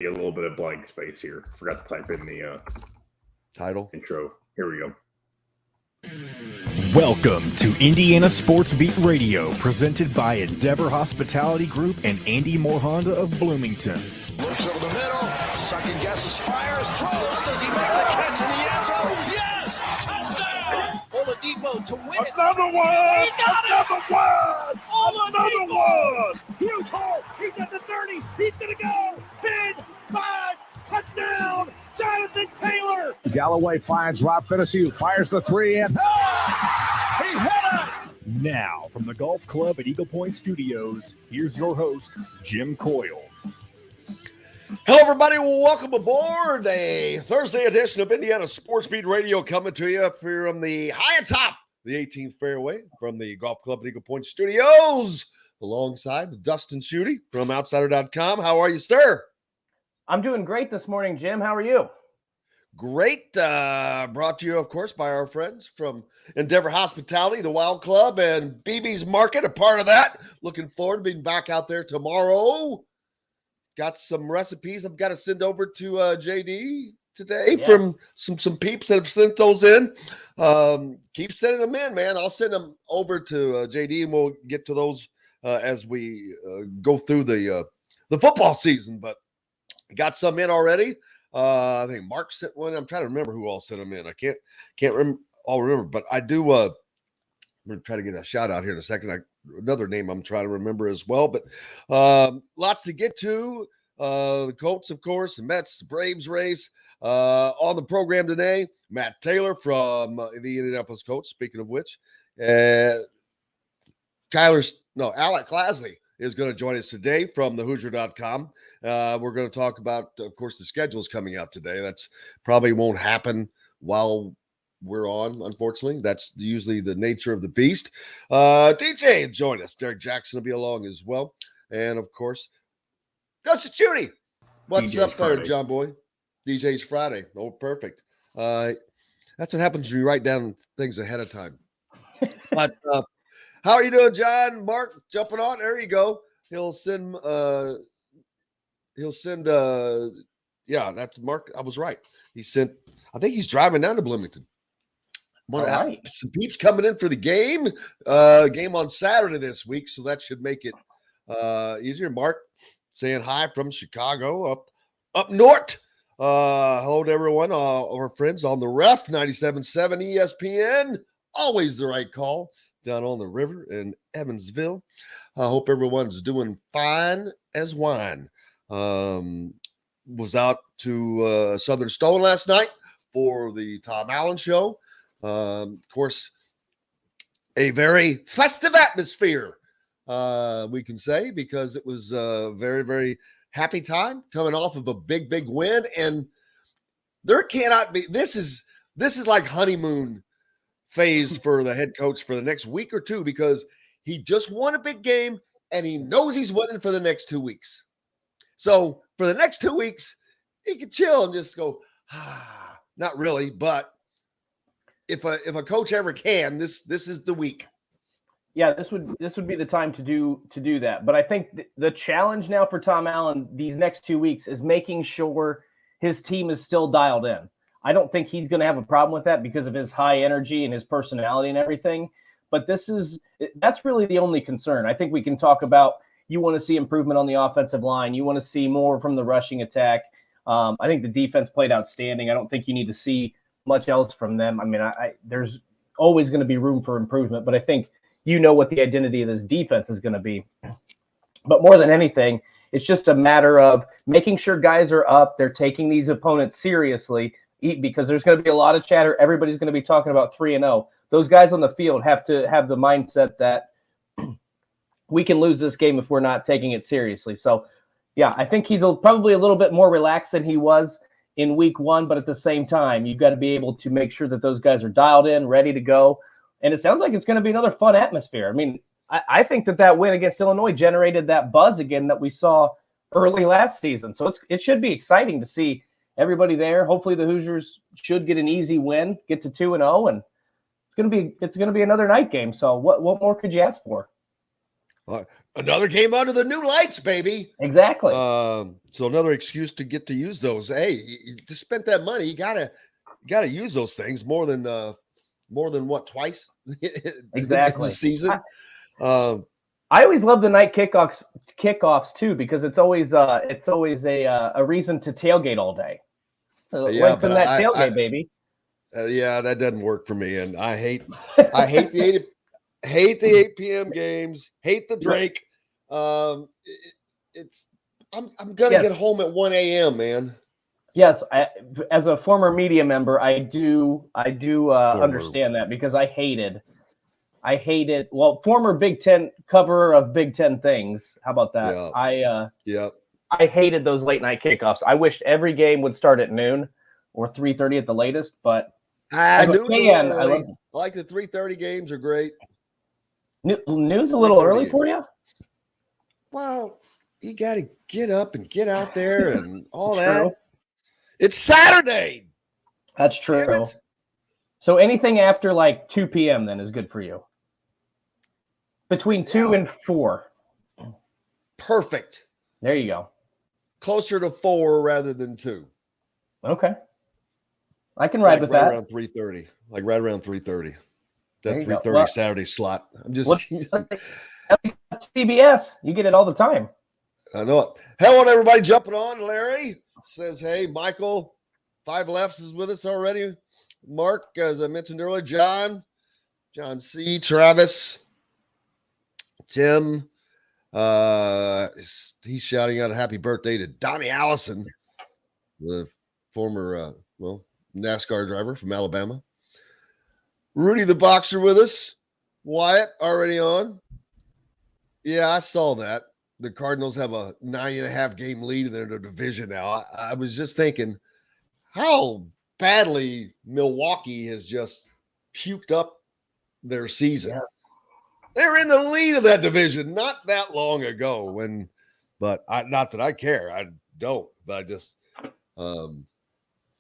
a little bit of blank space here. Forgot to type in the title intro. Here we go. Welcome to Indiana Sports Beat Radio, presented by Endeavor Hospitality Group and Andy Moore Honda of Bloomington. Looks over the middle, second guesses, fires, throws. Does he make the catch in the end zone? Yes! Touchdown! Oladipo to win it. Another one! He got Another it! one! Oladipo! Another one! Huge hole! He's at the 30! He's gonna go! 10, 5, touchdown! Jonathan Taylor! Galloway finds Rob Finnessy, who fires the three, and he hit it! Now, from the Golf Club at Eagle Point Studios, here's your host, Jim Coyle. Hello, everybody. Welcome aboard a Thursday edition of Indiana Sports Beat Radio, coming to you from the high atop the 18th fairway from the Golf Club at Eagle Point Studios, alongside Dustin Schutte from Outsider.com. How are you, sir? I'm doing great this morning, Jim. How are you? Great. Brought to you, of course, by our friends from Endeavor Hospitality, the Wild Club, and BB's Market, a part of that. Looking forward to being back out there tomorrow. Got some recipes I've got to send over to JD today from some peeps that have sent those in. Keep sending them in, man. I'll send them over to JD, and we'll get to those as we go through the football season. But got some in already. I think Mark sent one. I'm trying to remember who all sent them in. I can't remember, but I do. I'm going to try to get a shout out here in a second. Another name I'm trying to remember as well, but lots to get to. The Colts, of course, the Mets, the Braves race. On the program today, Matt Taylor from the Indianapolis Colts, speaking of which. Alec Lasley is going to join us today from the Hoosier.com. We're going to talk about, of course, the schedules coming out today. That's probably won't happen while we're on, unfortunately. That's usually the nature of the beast. DJ will join us. Derek Jackson will be along as well. And, of course, Dustin Schutte. What's DJ's up there, Friday. John Boy? DJ's Friday. Oh, perfect. That's what happens when you write down things ahead of time. But how are you doing, John? Mark, jumping on. There you go. He'll send, that's Mark. I was right. I think he's driving down to Bloomington. Right. Some peeps coming in for the game on Saturday this week, so that should make it easier. Mark saying hi from Chicago up north. Hello to everyone, our friends on the Ref 97.7 ESPN. Always the right call down on the river in Evansville. I hope everyone's doing fine as wine. Was out to Southern Stone last night for the Tom Allen show. Of course, a very festive atmosphere, we can say, because it was a very, very happy time coming off of a big, big win. And there cannot be, this is like honeymoon phase for the head coach for the next week or two, because he just won a big game and he knows he's winning for the next 2 weeks. So for the next 2 weeks, he can chill and just go, not really, but if a coach ever can, this is the week. Yeah, this would be the time to do that. But I think the challenge now for Tom Allen these next 2 weeks is making sure his team is still dialed in. I don't think he's going to have a problem with that because of his high energy and his personality and everything. But that's really the only concern. I think we can talk about, you want to see improvement on the offensive line. You want to see more from the rushing attack. I think the defense played outstanding. I don't think you need to see much else from them. I mean, there's always going to be room for improvement, but I think you know what the identity of this defense is going to be. But more than anything, it's just a matter of making sure guys are up. They're taking these opponents seriously, because there's going to be a lot of chatter. Everybody's going to be talking about 3-0. Those guys on the field have to have the mindset that we can lose this game if we're not taking it seriously. So, yeah, I think he's probably a little bit more relaxed than he was in week one, but at the same time, you've got to be able to make sure that those guys are dialed in, ready to go. And it sounds like it's going to be another fun atmosphere. I mean, I think that win against Illinois generated that buzz again that we saw early last season. So it should be exciting to see everybody there. Hopefully the Hoosiers should get an easy win, get to 2-0, and it's going to be another night game. So what more could you ask for? Another game under the new lights, baby. Exactly. So another excuse to get to use those. Hey, you just spent that money. You gotta use those things more than what, twice Exactly. the season. I always love the night kickoffs too, because it's always a reason to tailgate all day. So lengthen that tailgate, baby. Yeah, that doesn't work for me, and I hate the 8 p.m. games. Hate the Drake. I'm gonna get home at 1 a.m., man. Yes, as a former media member, I do understand that, because I hated. Well, former Big Ten cover of Big Ten things. How about that? Yeah. I hated those late night kickoffs. I wished every game would start at noon or 3:30 at the latest. But as a fan, I like the 3:30 games are great. Noon's a little early for you. Well, you got to get up and get out there and all that. It's Saturday. That's true. So anything after like 2 p.m. then is good for you. Between 2 and 4. Perfect. There you go. Closer to 4 rather than 2. Okay. I can ride with that. Around 3:30. Like right around 3:30. That 3:30 well, Saturday slot. I'm just CBS. You get it all the time. I know it. Hello, everybody jumping on. Larry says, hey, Michael, 5 Lefts is with us already. Mark, as I mentioned earlier, John C, Travis, Tim. He's shouting out a happy birthday to Donnie Allison, the former NASCAR driver from Alabama. Rudy the Boxer with us. Wyatt already on. Yeah, I saw that. The Cardinals have a 9.5 game lead in their division now. I was just thinking how badly Milwaukee has just puked up their season. Yeah. They were in the lead of that division not that long ago not that I care. I don't, but I just, I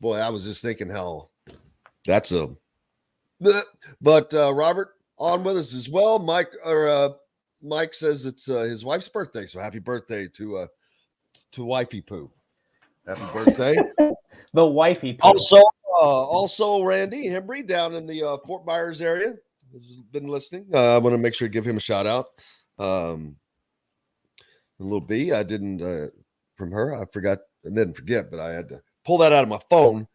was just thinking how that's but Robert on with us as well. Mike says it's his wife's birthday. So happy birthday to Wifey Poo. Happy birthday. The Wifey Poo. Also Randy Hembry down in the Fort Myers area has been listening. I want to make sure to give him a shout out. A little B, I didn't from her. I didn't forget, but I had to pull that out of my phone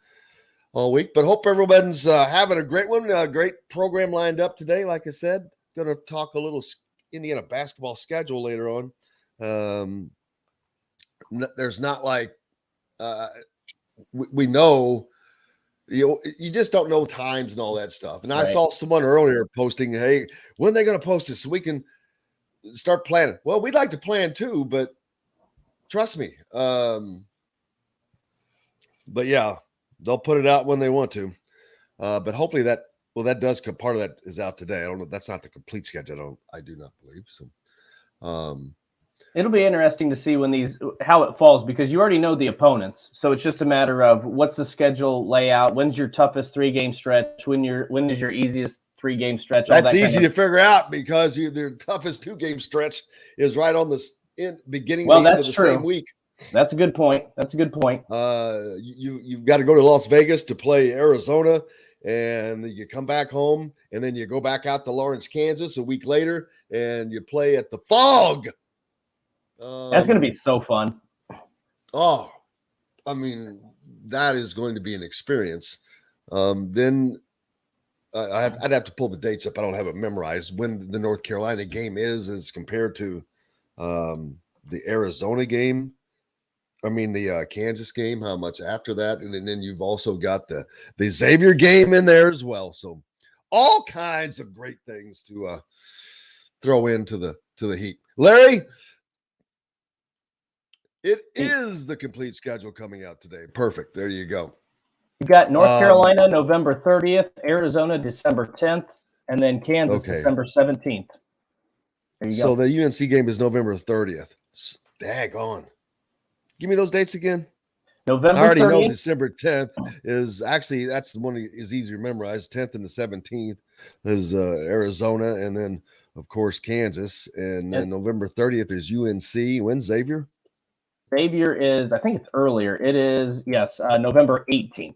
all week. But hope everyone's having a great one. Great program lined up today. Like I said, going to talk a little Indiana basketball schedule later on. There's not like we know. You just don't know times and all that stuff. And I saw someone earlier posting, hey, when are they going to post this so we can start planning? Well, we'd like to plan too, but trust me. But yeah, they'll put it out when they want to. But hopefully that does come. Part of that is out today. I don't know. That's not the complete schedule. I do not believe so. It'll be interesting to see how it falls, because you already know the opponents. So it's just a matter of what's the schedule layout. When's your toughest 3-game stretch? When is your easiest 3-game stretch? That's easy to figure out because their toughest 2-game stretch is right on the beginning of the same week. That's a good point. You've got to go to Las Vegas to play Arizona, and you come back home, and then you go back out to Lawrence, Kansas a week later, and you play at the Fog. That's going to be so fun. Oh, I mean, that is going to be an experience. Then I'd have to pull the dates up. I don't have it memorized when the North Carolina game is as compared to the Arizona game. I mean, the Kansas game, how much after that. And then you've also got the Xavier game in there as well. So all kinds of great things to throw into the heat. Larry, it is the complete schedule coming out today. Perfect. There you go. You got North Carolina November 30th, Arizona December 10th, and then Kansas December 17th. There you go. So the UNC game is November 30th. Daggone. Give me those dates again. November 30th. I already know December 10th is actually, that's the one that is easy to memorize. 10th and the 17th is Arizona, and then of course, Kansas. And then November 30th is UNC. When's Xavier? Xavier is, I think it's earlier. It is, yes, November 18th.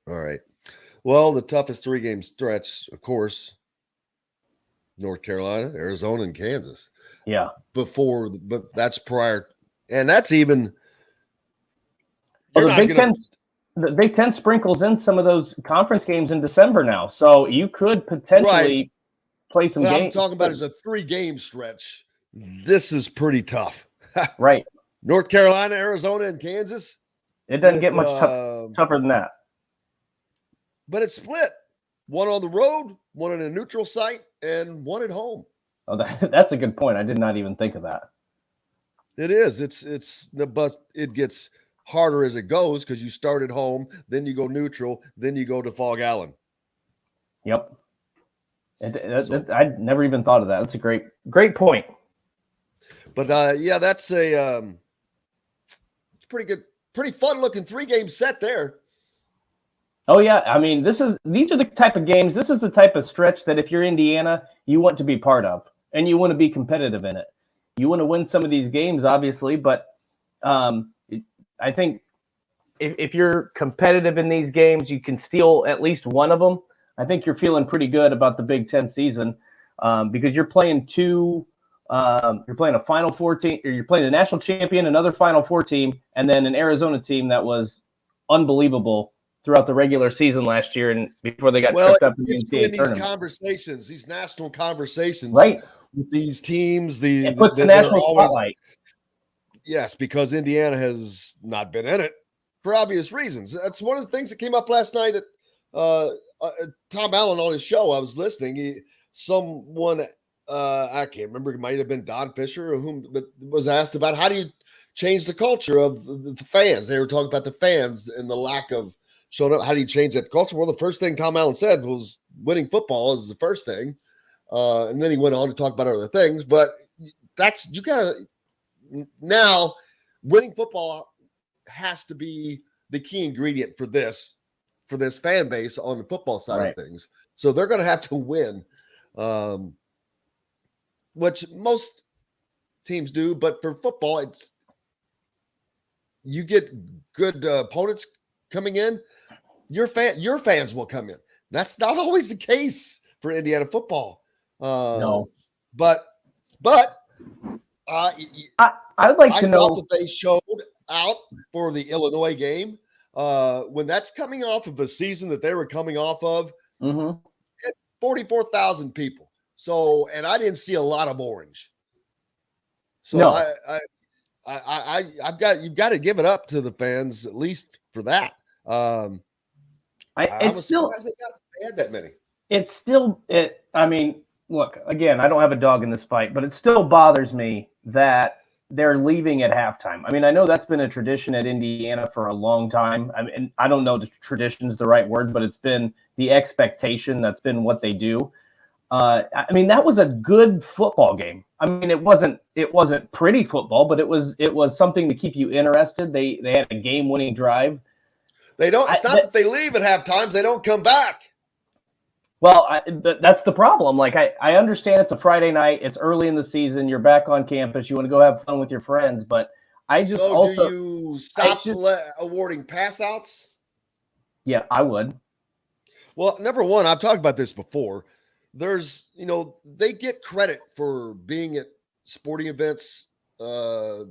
All right. Well, the toughest 3-game stretch, of course, North Carolina, Arizona, and Kansas. Yeah. But that's prior. And that's even. Well, the Big Ten sprinkles in some of those conference games in December now. So you could potentially play some what games. I'm talking about is a 3-game stretch. This is pretty tough. Right. North Carolina, Arizona, and Kansas. It doesn't get much tougher than that. But it's split. One on the road, one in a neutral site, and one at home. Oh, that's a good point. I did not even think of that. It is. But it gets harder as it goes because you start at home, then you go neutral, then you go to Fog Allen. Yep. I never even thought of that. That's a great point. But that's it's pretty good, pretty fun looking 3-game set there. Oh yeah, I mean these are the type of games. This is the type of stretch that if you're Indiana, you want to be part of, and you want to be competitive in it. You want to win some of these games, obviously, but I think if you're competitive in these games, you can steal at least one of them. I think you're feeling pretty good about the Big Ten season because you're playing you're playing a Final Four team, or you're playing a national champion, another Final Four team, and then an Arizona team that was unbelievable throughout the regular season last year and before they got tripped up in the NCAA these tournament. Conversations, these national conversations, right? With these teams, It puts the national spotlight. Yes, because Indiana has not been in it for obvious reasons. That's one of the things that came up last night at Tom Allen on his show. I was listening. Someone, I can't remember, it might have been Don Fisher or whom, but was asked about how do you change the culture of the fans. They were talking about the fans and the lack of showing up. How do you change that culture? Well, the first thing Tom Allen said was winning football is the first thing. And then he went on to talk about other things, but you gotta, now winning football has to be the key ingredient for this fan base on the football side of things. So they're going to have to win, which most teams do, but for football, you get good opponents coming in, your fans will come in. That's not always the case for Indiana football. No, but I'd like to know. I thought that they showed out for the Illinois game when that's coming off of a season that they were coming off of. 44,000 people. So, and I didn't see a lot of orange. So no. you've got to give it up to the fans at least for that. I was surprised they had that many. I mean, look, again, I don't have a dog in this fight, but it still bothers me that they're leaving at halftime. I mean, I know that's been a tradition at Indiana for a long time. I mean, I don't know if tradition is the right word, but it's been the expectation. That's been what they do. I mean, that was a good football game. I mean, it wasn't pretty football, but it was something to keep you interested. They had a game-winning drive. They don't. It's not that they leave at halftime; they don't come back. Well, that's the problem. Like, I understand it's a Friday night. It's early in the season. You're back on campus. You want to go have fun with your friends. But I just do you stop awarding pass outs? Yeah, I would. Well, number one, I've talked about this before. There's, they get credit for being at sporting events, the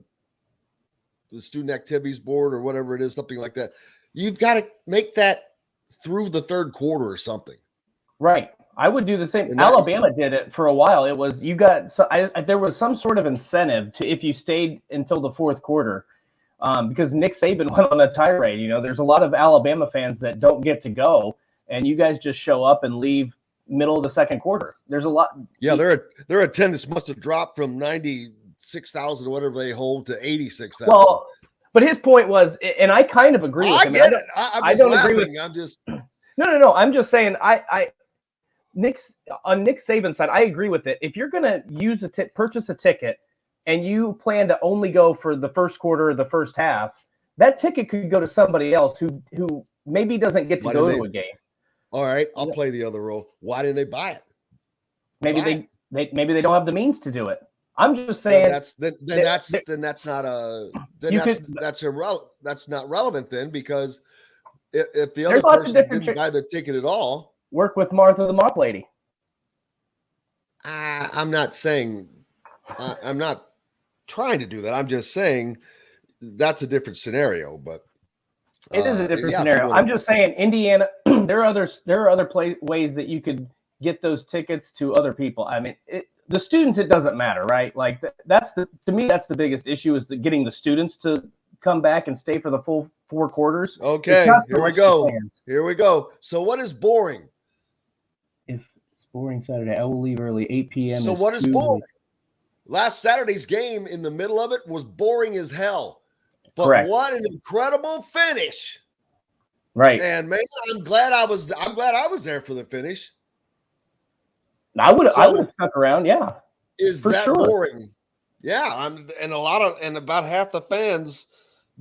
student activities board or whatever it is, something like that. You've got to make that through the third quarter or something. Right. I would do the same. Alabama did it for a while. It was, there was some sort of incentive to, if you stayed until the fourth quarter, because Nick Saban went on a tirade. There's a lot of Alabama fans that don't get to go, and you guys just show up and leave middle of the second quarter. There's a lot. Yeah, their attendance must have dropped from 96,000 or whatever they hold to 86,000. Well, but his point was, and I kind of agree with him. I get it. I don't agree with. I'm just no. I'm just saying. On Nick Saban's side, I agree with it. If you're going to purchase a ticket and you plan to only go for the first quarter or the first half, that ticket could go to somebody else who maybe doesn't get to go to a game. All right, I'll play the other role. Why didn't they buy it? Maybe Right. they don't have the means to do it. I'm just saying That's irrelevant. That's not relevant then, because if the other There's lots of person different didn't buy the ticket at all, work with Martha the Mop Lady. I'm not saying I'm not trying to do that. I'm just saying that's a different scenario. But It is a different yeah, scenario. I'm just saying, Indiana. There are other ways that you could get those tickets to other people. I mean, the students, it doesn't matter, right? Like to me, that's the biggest issue, is getting the students to come back and stay for the full 4 quarters. Okay, here we go. Here we go. So what is boring? If it's boring Saturday, I will leave early, 8 p.m. So what is boring? Last Saturday's game, in the middle of it, was boring as hell. But Correct. What an incredible finish. Right. And man, I'm glad I was there for the finish. I would have stuck around, yeah. Is that boring? Yeah, and about half the fans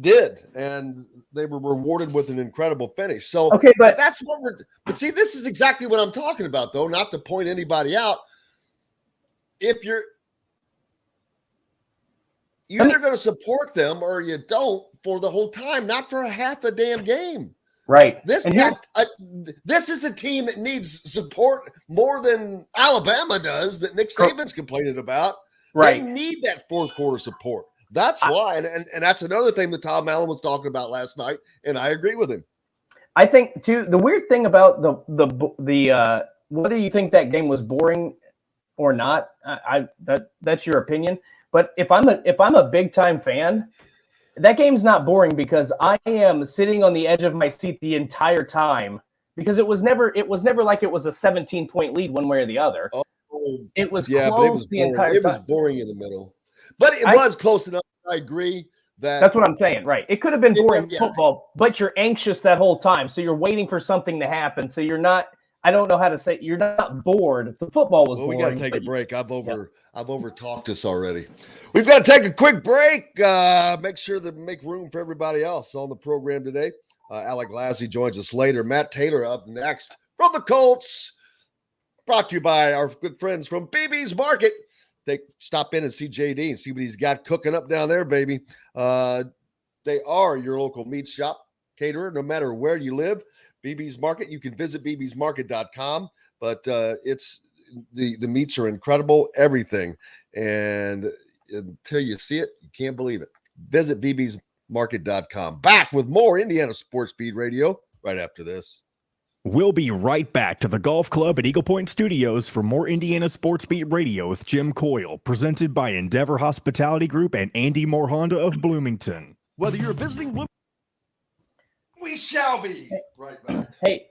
did, and they were rewarded with an incredible finish. So okay, but that's what but see, this is exactly what I'm talking about, though, not to point anybody out. If you're either going to support them or you don't for the whole time, not for a half a damn game. Right. This is a team that needs support more than Alabama does, that Nick Saban's complaining about. Right. They need that fourth quarter support. That's why. And that's another thing that Tom Allen was talking about last night, and I agree with him. I think, too, the weird thing about the whether you think that game was boring or not, that's your opinion. But if I'm a big time fan, that game's not boring, because I am sitting on the edge of my seat the entire time, because it was never like it was a 17-point lead one way or the other. Oh, it was close, but it was the boring. entire time. It was boring in the middle, but it was close enough. I agree that that's what I'm saying. Right. It could have been boring football, but you're anxious that whole time, so you're waiting for something to happen. So you're not. I don't know how to say. You're not bored. The football was boring. We got to take a break. I've over talked us already. We've got to take a quick break. Make sure to make room for everybody else on the program today. Alec Lasley joins us later. Matt Taylor up next from the Colts. Brought to you by our good friends from BB's Market. Stop in and see JD and see what he's got cooking up down there, baby. They are your local meat shop caterer, no matter where you live. BB's Market. You can visit bbsmarket.com, but it's the meats are incredible, everything. And until you see it, you can't believe it. Visit bbsmarket.com. Back with more Indiana Sports Beat Radio right after this. We'll be right back to the Golf Club at Eagle Point Studios for more Indiana Sports Beat Radio with Jim Coyle, presented by Endeavor Hospitality Group and Andy Moore Honda of Bloomington. Whether you're visiting, we shall be right back. Hey,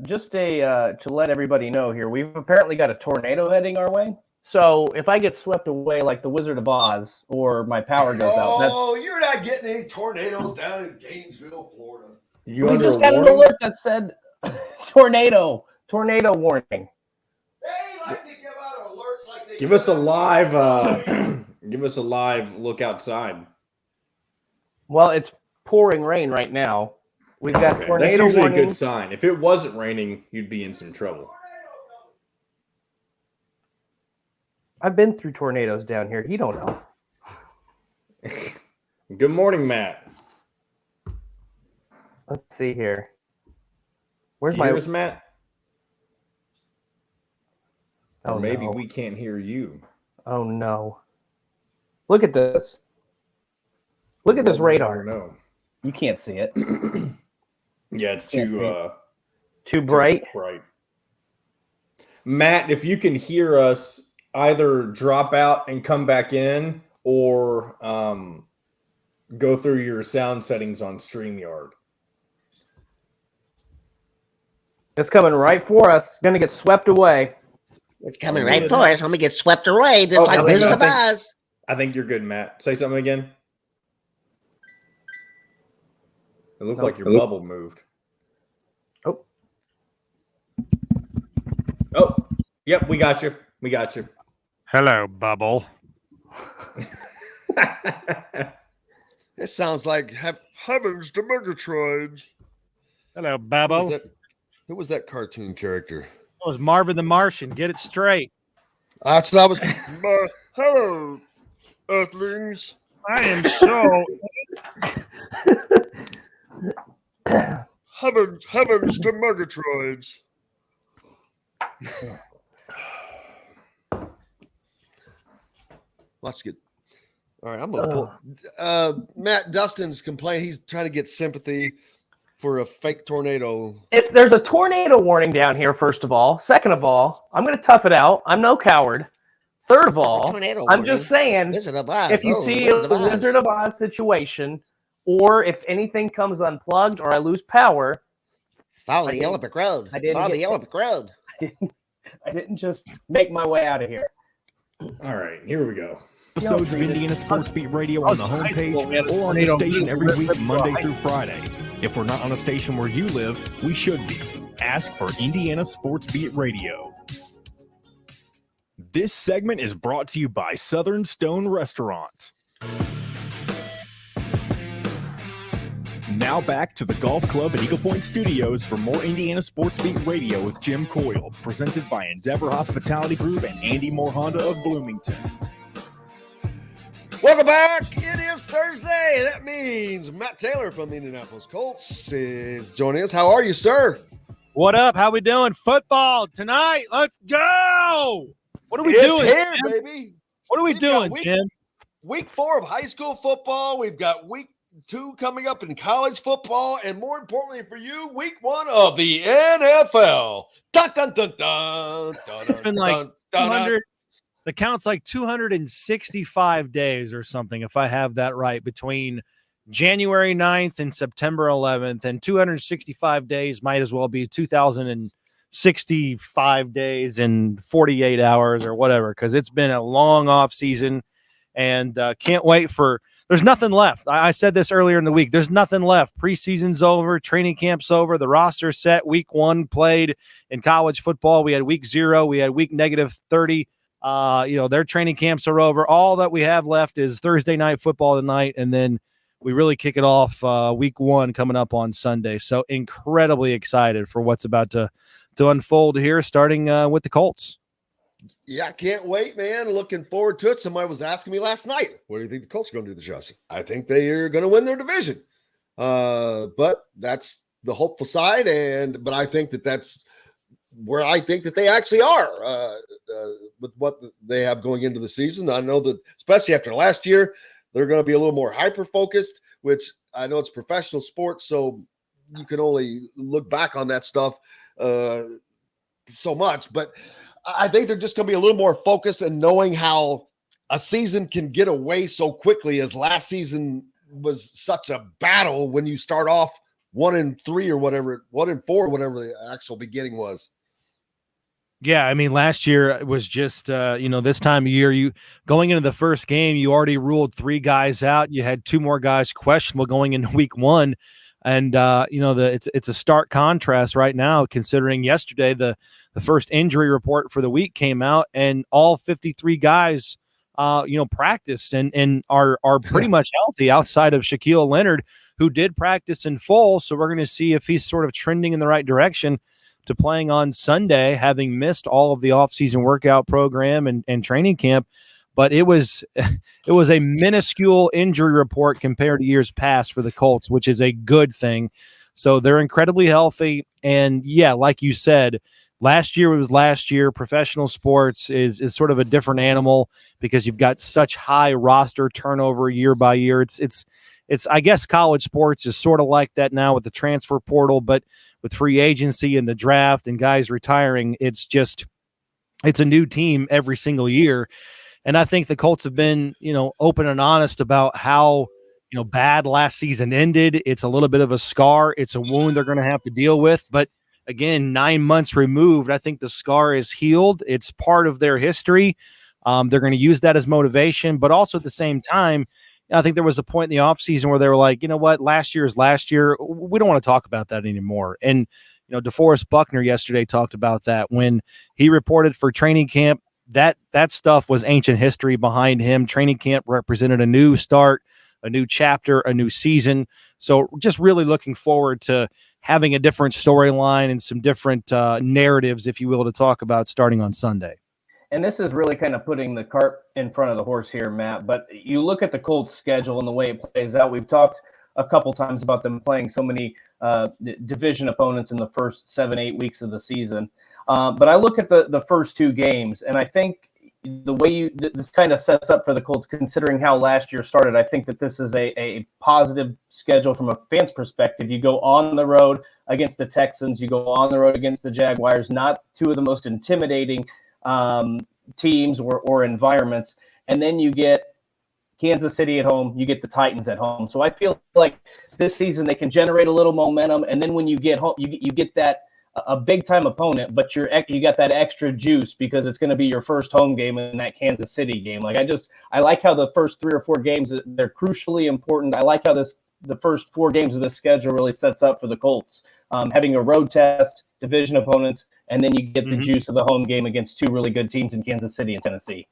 just to let everybody know here, we've apparently got a tornado heading our way. So if I get swept away like the Wizard of Oz, or my power goes out, you're not getting any tornadoes down in Gainesville, Florida. You we under just got an alert that said tornado warning. They like to give out alerts like they give us a live look outside. Well, it's pouring rain right now. We've got tornado That's usually warning. a good sign. If it wasn't raining, you'd be in some trouble. I've been through tornadoes down here. You don't know. Good morning, Matt. Let's see here. Where's Can you my hear us, Matt? Oh, or maybe no. we can't hear you. Oh no! Look at this. Look at this radar. No, You can't see it. yeah, it's too bright. Bright. Matt, if you can hear us, either drop out and come back in, or go through your sound settings on StreamYard. It's coming right for us. Gonna get swept away. It's coming right for us. I'm gonna get swept away, just like Wizard of Oz. I think you're good, Matt. Say something again. It looked like your bubble moved. Oh, yep, we got you. We got you. Hello, Bubble. It sounds like heavens to Megatron. Hello, Bubble. Who was that cartoon character? That was Marvin the Martian. Get it straight. That's what I was. Hello, Earthlings. I am so Heavens to Murgatroids. That's good. All right, I'm gonna pull. Matt Dustin's complaining. He's trying to get sympathy for a fake tornado. If there's a tornado warning down here, first of all. Second of all, I'm going to tough it out. I'm no coward. Third of all, I'm just saying, if you see a Wizard of Oz situation, or if anything comes unplugged or I lose power, follow the Yellow Brick Road. Follow the Yellow Brick Road. I didn't just make my way out of here. All right, here we go. Episodes of Indiana Sports Beat Radio on the homepage or on the station every week, Monday through Friday. If we're not on a station where you live, we should be. Ask for Indiana Sports Beat Radio. This segment is brought to you by Southern Stone Restaurant. Now back to the Golf Club at Eagle Point Studios for more Indiana Sports Beat Radio with Jim Coyle, presented by Endeavor Hospitality Group and Andy Moore Honda of Bloomington. Welcome back. It is Thursday. That means Matt Taylor from the Indianapolis Colts is joining us. How are you, sir? What up? How we doing? Football tonight. Let's go. What are we doing? Here, Jim? baby. What are we doing, Jim? Week 4 of high school football. We've got week 2 coming up in college football, and more importantly for you, week 1 of the NFL. Dun, dun, dun, dun, dun, It's been like 200. The count's like 265 days or something, if I have that right, between January 9th and September 11th. And 265 days might as well be 2,065 days and 48 hours or whatever, because it's been a long off season, and can't wait for – there's nothing left. I said this earlier in the week. There's nothing left. Preseason's over. Training camp's over. The roster's set. Week 1 played in college football. We had week 0. We had week -30. Their training camps are over. All that we have left is Thursday night football tonight, and then we really kick it off week 1 coming up on Sunday. So incredibly excited for what's about to unfold here, starting with the Colts. Yeah, can't wait, man. Looking forward to it. Somebody was asking me last night, what do you think the Colts are going to do this year? I think they are going to win their division. But that's the hopeful side, but I think that's where I think that they actually are with what they have going into the season. I know that, especially after last year, they're going to be a little more hyper-focused, which I know it's professional sports, so you can only look back on that stuff so much. But I think they're just going to be a little more focused and knowing how a season can get away so quickly, as last season was such a battle when you start off 1-3 or whatever, 1-4, whatever the actual beginning was. Yeah, I mean, last year it was just, this time of year, you going into the first game, you already ruled 3 guys out. You had 2 more guys questionable going into week 1. And, it's a stark contrast right now, considering yesterday the first injury report for the week came out, and all 53 guys, practiced and are pretty much healthy outside of Shaquille Leonard, who did practice in full. So we're going to see if he's sort of trending in the right direction to playing on Sunday, having missed all of the offseason workout program and training camp. But it was a minuscule injury report compared to years past for the Colts, which is a good thing. So they're incredibly healthy. And yeah, like you said, last year was last year. Professional sports is sort of a different animal because you've got such high roster turnover year by year. It's I guess college sports is sort of like that now with the transfer portal, but with free agency and the draft and guys retiring, it's a new team every single year. And I think the Colts have been, open and honest about how, bad last season ended. It's a little bit of a scar. It's a wound they're going to have to deal with. But again, 9 months removed, I think the scar is healed. It's part of their history. They're going to use that as motivation. But also at the same time, I think there was a point in the offseason where they were like, you know what, last year is last year. We don't want to talk about that anymore. And, DeForest Buckner yesterday talked about that when he reported for training camp. That stuff was ancient history behind him. Training camp represented a new start, a new chapter, a new season. So just really looking forward to having a different storyline and some different narratives, if you will, to talk about starting on Sunday. and this is really kind of putting the cart in front of the horse here, Matt, but you look at the Colts schedule and the way it plays out. We've talked a couple times about them playing so many division opponents in the first 7-8 weeks of the season. But I look at the first two games, and I think the way this kind of sets up for the Colts, considering how last year started, I think that this is a positive schedule from a fan's perspective. You go on the road against the Texans, you go on the road against the Jaguars, not two of the most intimidating teams or environments, and then you get Kansas City at home, you get the Titans at home. So I feel like this season they can generate a little momentum, and then when you get home, you get that a big time opponent, but you got that extra juice because it's going to be your first home game in that Kansas City game. Like I like how the first 3 or 4 games, they're crucially important. I like how the first 4 games of this schedule really sets up for the Colts, having a road test, division opponents, and then you get the juice of the home game against 2 really good teams in Kansas City and Tennessee.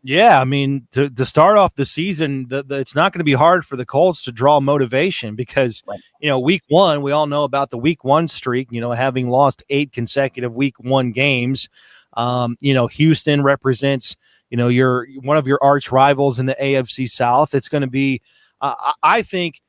Yeah, I mean, to start off the season, it's not going to be hard for the Colts to draw motivation because, week 1, we all know about the week 1 streak, having lost 8 consecutive week 1 games. Houston represents, one of your arch rivals in the AFC South. It's going to be, I think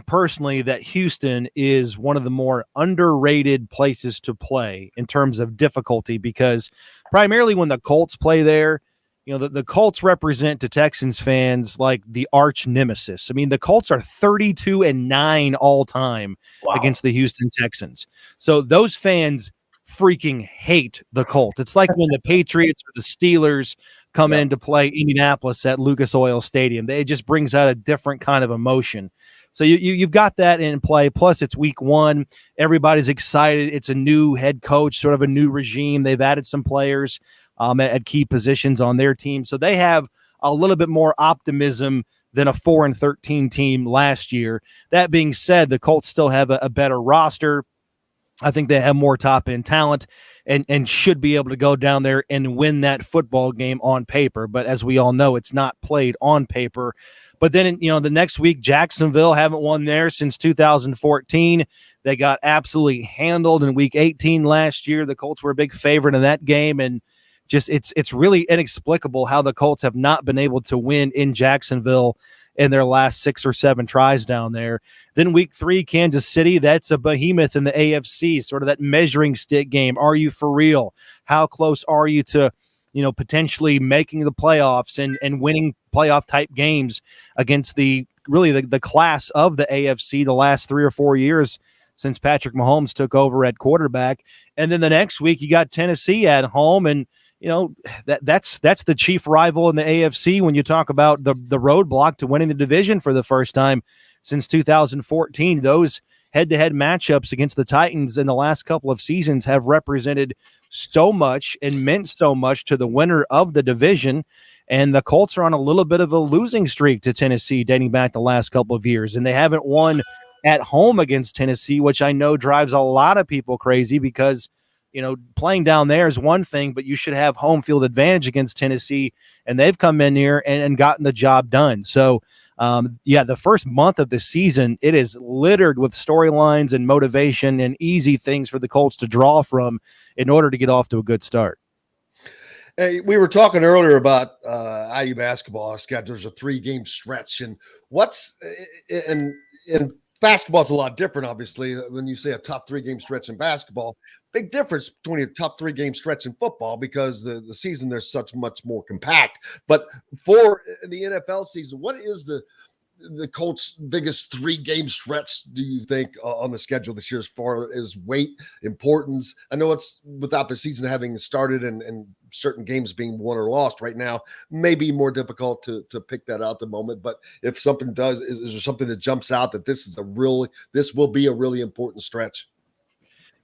personally that Houston is one of the more underrated places to play in terms of difficulty because primarily when the Colts play there, the Colts represent to Texans fans like the arch nemesis. I mean, the Colts are 32-9 all time against the Houston Texans. So those fans freaking hate the Colts. It's like when the Patriots or the Steelers come in to play Indianapolis at Lucas Oil Stadium. It just brings out a different kind of emotion. So you've got that in play. Plus, it's week 1. Everybody's excited. It's a new head coach, sort of a new regime. They've added some players at key positions on their team. So they have a little bit more optimism than a 4-13 team last year. That being said, the Colts still have a better roster. I think they have more top-end talent and should be able to go down there and win that football game on paper. But as we all know, it's not played on paper. But then, the next week, Jacksonville haven't won there since 2014. They got absolutely handled in week 18 last year. The Colts were a big favorite in that game, and just it's really inexplicable how the Colts have not been able to win in Jacksonville in their last 6 or 7 tries down there. Then week 3, Kansas City, that's a behemoth in the AFC, sort of that measuring stick game. Are you for real? How close are you to, potentially making the playoffs and winning playoff type games against the class of the AFC the last 3 or 4 years since Patrick Mahomes took over at quarterback. And then the next week you got Tennessee at home, and that's the chief rival in the AFC when you talk about the roadblock to winning the division for the first time since 2014. Those head-to-head matchups against the Titans in the last couple of seasons have represented so much and meant so much to the winner of the division. And the Colts are on a little bit of a losing streak to Tennessee dating back the last couple of years, and they haven't won at home against Tennessee, which I know drives a lot of people crazy because playing down there is one thing, but you should have home field advantage against Tennessee, and they've come in here and gotten the job done. So, the first month of the season, it is littered with storylines and motivation and easy things for the Colts to draw from in order to get off to a good start. Hey, we were talking earlier about IU basketball schedule. There's a 3-game stretch, and in basketball, it's a lot different, obviously, when you say a tough 3-game stretch in basketball. Big difference between a tough 3-game stretch in football because the season there's such much more compact. But for the NFL season, what is the Colts' biggest 3-game stretch, do you think, on the schedule this year as far as weight, importance? I know it's without the season having started and certain games being won or lost right now, may be more difficult to pick that out at the moment. But if something does, is there something that jumps out that this will be a really important stretch?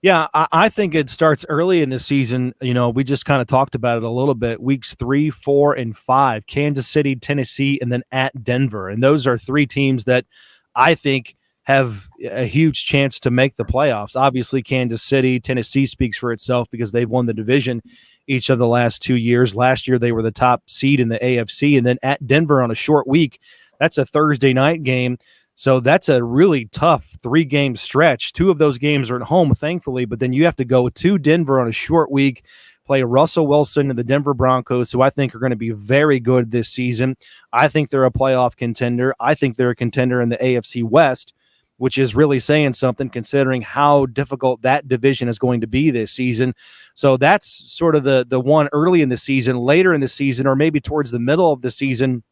Yeah, I think it starts early in the season. We just kind of talked about it a little bit. Weeks 3, 4, and 5, Kansas City, Tennessee, and then at Denver. And those are 3 teams that I think have a huge chance to make the playoffs. Obviously, Kansas City, Tennessee speaks for itself because they've won the division each of the last 2 years. Last year, they were the top seed in the AFC. And then at Denver on a short week, that's a Thursday night game. So that's a really tough 3-game stretch. 2 of those games are at home, thankfully, but then you have to go to Denver on a short week play Russell Wilson and the Denver Broncos, who I think are going to be very good this season. I think they're a playoff contender. I think they're a contender in the AFC West, which is really saying something considering how difficult that division is going to be this season. So that's sort of the one early in the season. Later in the season, or maybe towards the middle of the season,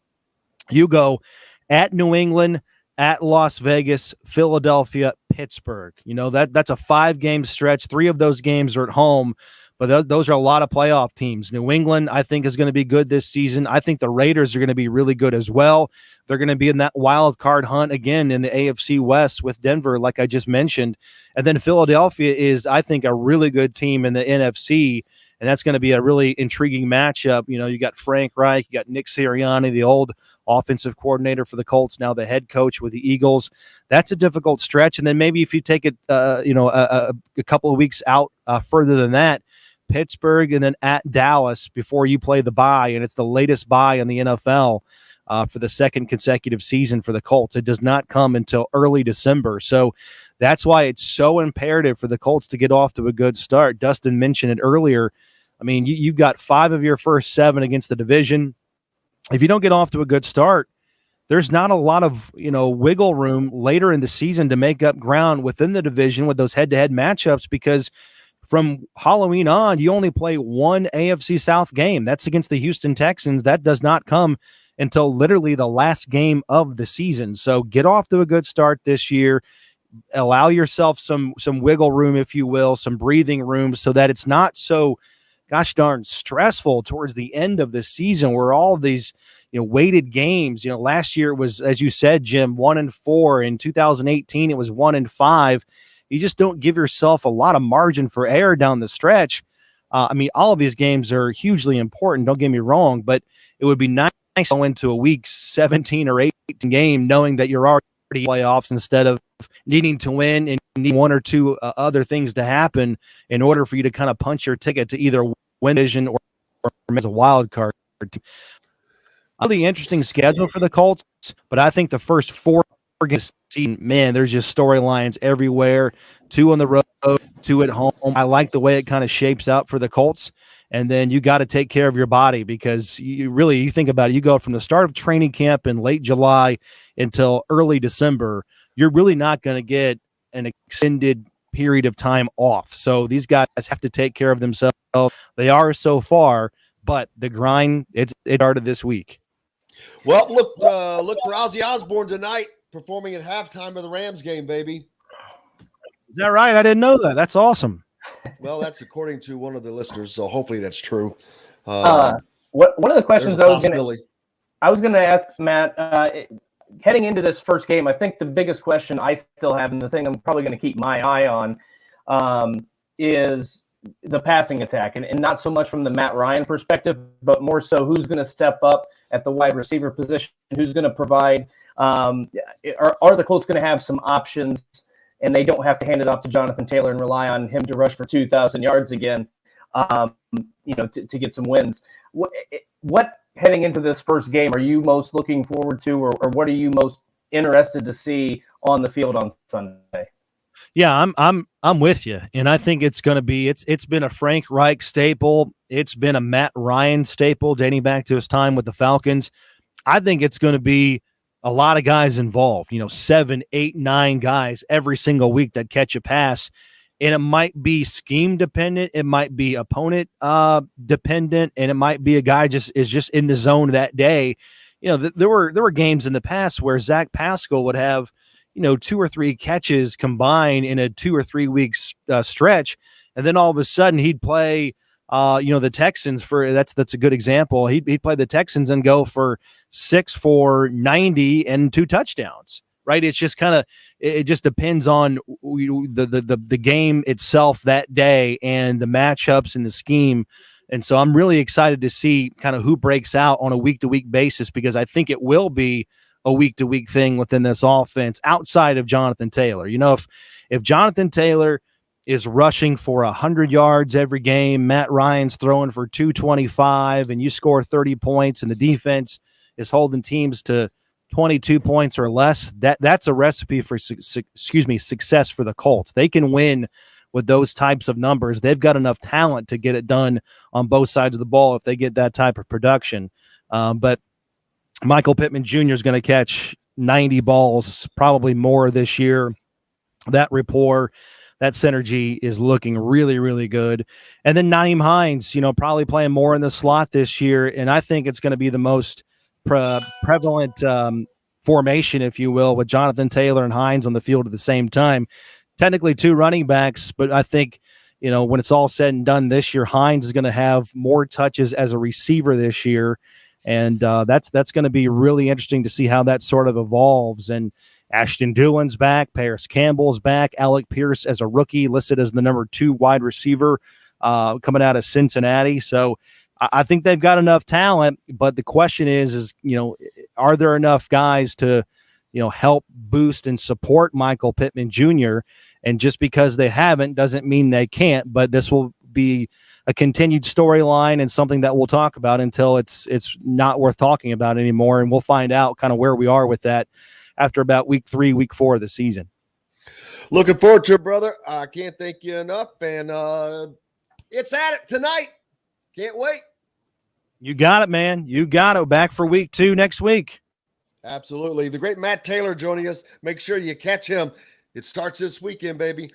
you go at New England, at Las Vegas, Philadelphia, Pittsburgh. That's a 5-game stretch. 3 of those games are at home, but those are a lot of playoff teams. New England, I think, is going to be good this season. I think the Raiders are going to be really good as well. They're going to be in that wild card hunt again in the AFC West with Denver, like I just mentioned. And then Philadelphia is, I think, a really good team in the NFC, and that's going to be a really intriguing matchup. You got Frank Reich, you got Nick Sirianni, the old offensive coordinator for the Colts, now the head coach with the Eagles. That's a difficult stretch. And then maybe if you take it, a couple of weeks out further than that, Pittsburgh and then at Dallas before you play the bye, and it's the latest bye in the NFL for the second consecutive season for the Colts. It does not come until early December. So that's why it's so imperative for the Colts to get off to a good start. Dustin mentioned it earlier. I mean, you've got 5 of your first 7 against the division. If you don't get off to a good start, there's not a lot of wiggle room later in the season to make up ground within the division with those head-to-head matchups, because from Halloween on, you only play one AFC South game. That's against the Houston Texans. That does not come until literally the last game of the season. So get off to a good start this year. Allow yourself some wiggle room, if you will, some breathing room, so that it's not so gosh darn stressful towards the end of the season where all these weighted games. Last year it was, as you said, Jim, 1-4. In 2018 it was 1-5. You just don't give yourself a lot of margin for error down the stretch. I mean, all of these games are hugely important, don't get me wrong, but it would be nice to go into a week 17 or 18 game knowing that you're already in playoffs instead of needing to win and need 1 or 2 other things to happen in order for you to kind of punch your ticket to either win division or as a wild card team. Really interesting schedule for the Colts, but I think the first 4 games, man, there's just storylines everywhere. 2 on the road, 2 at home. I like the way it kind of shapes out for the Colts. And then you got to take care of your body, because you think about it, you go from the start of training camp in late July until early December, you're really not going to get an extended period of time off. So these guys have to take care of themselves. They are so far, but the grind, it started this week. Well, look for Ozzy Osbourne tonight performing at halftime of the Rams game, baby. Is that right? I didn't know that. That's awesome. Well, that's according to one of the listeners, so hopefully that's true. One of the questions I was going to ask Matt, heading into this first game, I think the biggest question I still have, and the thing I'm probably going to keep my eye on, is the passing attack, and not so much from the Matt Ryan perspective, but more so who's going to step up at the wide receiver position, who's going to provide. Are the Colts going to have some options, and they don't have to hand it off to Jonathan Taylor and rely on him to rush for 2,000 yards again, to get some wins? What heading into this first game are you most looking forward to, or what are you most interested to see on the field on Sunday? Yeah, I'm with you, and I think it's going to be it's been a Frank Reich staple. It's been a Matt Ryan staple dating back to his time with the Falcons. I think it's going to be a lot of guys involved, 7, 8, 9 guys every single week that catch a pass. And it might be scheme dependent. It might be opponent dependent. And it might be a guy is just in the zone that day. There were games in the past where Zach Pascal would have, 2 or 3 catches combined in a 2 or 3 weeks stretch. And then all of a sudden he'd play, the Texans that's a good example. He'd play the Texans and go for 6 for 90 and 2 touchdowns, right? It's just it just depends on the game itself that day and the matchups and the scheme. And so I'm really excited to see kind of who breaks out on a week-to-week basis, because I think it will be a week-to-week thing within this offense outside of Jonathan Taylor. If Jonathan Taylor is rushing for 100 yards every game, Matt Ryan's throwing for 225, and you score 30 points, and the defense is holding teams to 22 points or less, that's a recipe for success for the Colts. They can win with those types of numbers. They've got enough talent to get it done on both sides of the ball if they get that type of production. But Michael Pittman Jr. is going to catch 90 balls, probably more this year. That rapport, that synergy is looking really, really good. And then Nyheim Hines, probably playing more in the slot this year. And I think it's going to be the most prevalent formation, if you will, with Jonathan Taylor and Hines on the field at the same time. Technically 2 running backs, but I think, when it's all said and done this year, Hines is going to have more touches as a receiver this year. And that's going to be really interesting to see how that sort of evolves. And Ashton Doolin's back, Paris Campbell's back, Alec Pierce as a rookie listed as the number 2 wide receiver coming out of Cincinnati. So I think they've got enough talent, but the question is, are there enough guys to, help boost and support Michael Pittman Jr.? And just because they haven't doesn't mean they can't, but this will be a continued storyline and something that we'll talk about until it's not worth talking about anymore. And we'll find out kind of where we are with that after about week 3, week 4 of the season. Looking forward to it, brother. I can't thank you enough. And it's at it tonight. Can't wait. You got it, man. You got it. Back for week 2 next week. Absolutely. The great Matt Taylor joining us. Make sure you catch him. It starts this weekend, baby.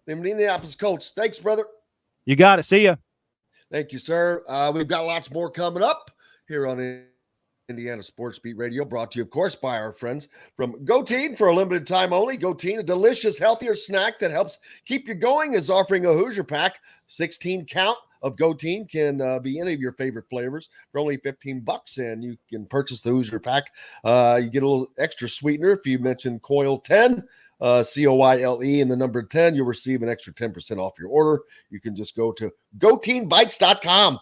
The Indianapolis Colts. Thanks, brother. You got it. See ya. Thank you, sir. We've got lots more coming up here on Indiana Sports Beat Radio, brought to you, of course, by our friends from Goteen for a limited time only. Goteen, a delicious, healthier snack that helps keep you going, is offering a Hoosier pack. 16 count of Goteen can be any of your favorite flavors for only $15, and you can purchase the Hoosier pack. You get a little extra sweetener if you mention Coyle 10. COYLE and the number 10, you'll receive an extra 10% off your order. You can just go to GoteenBites.com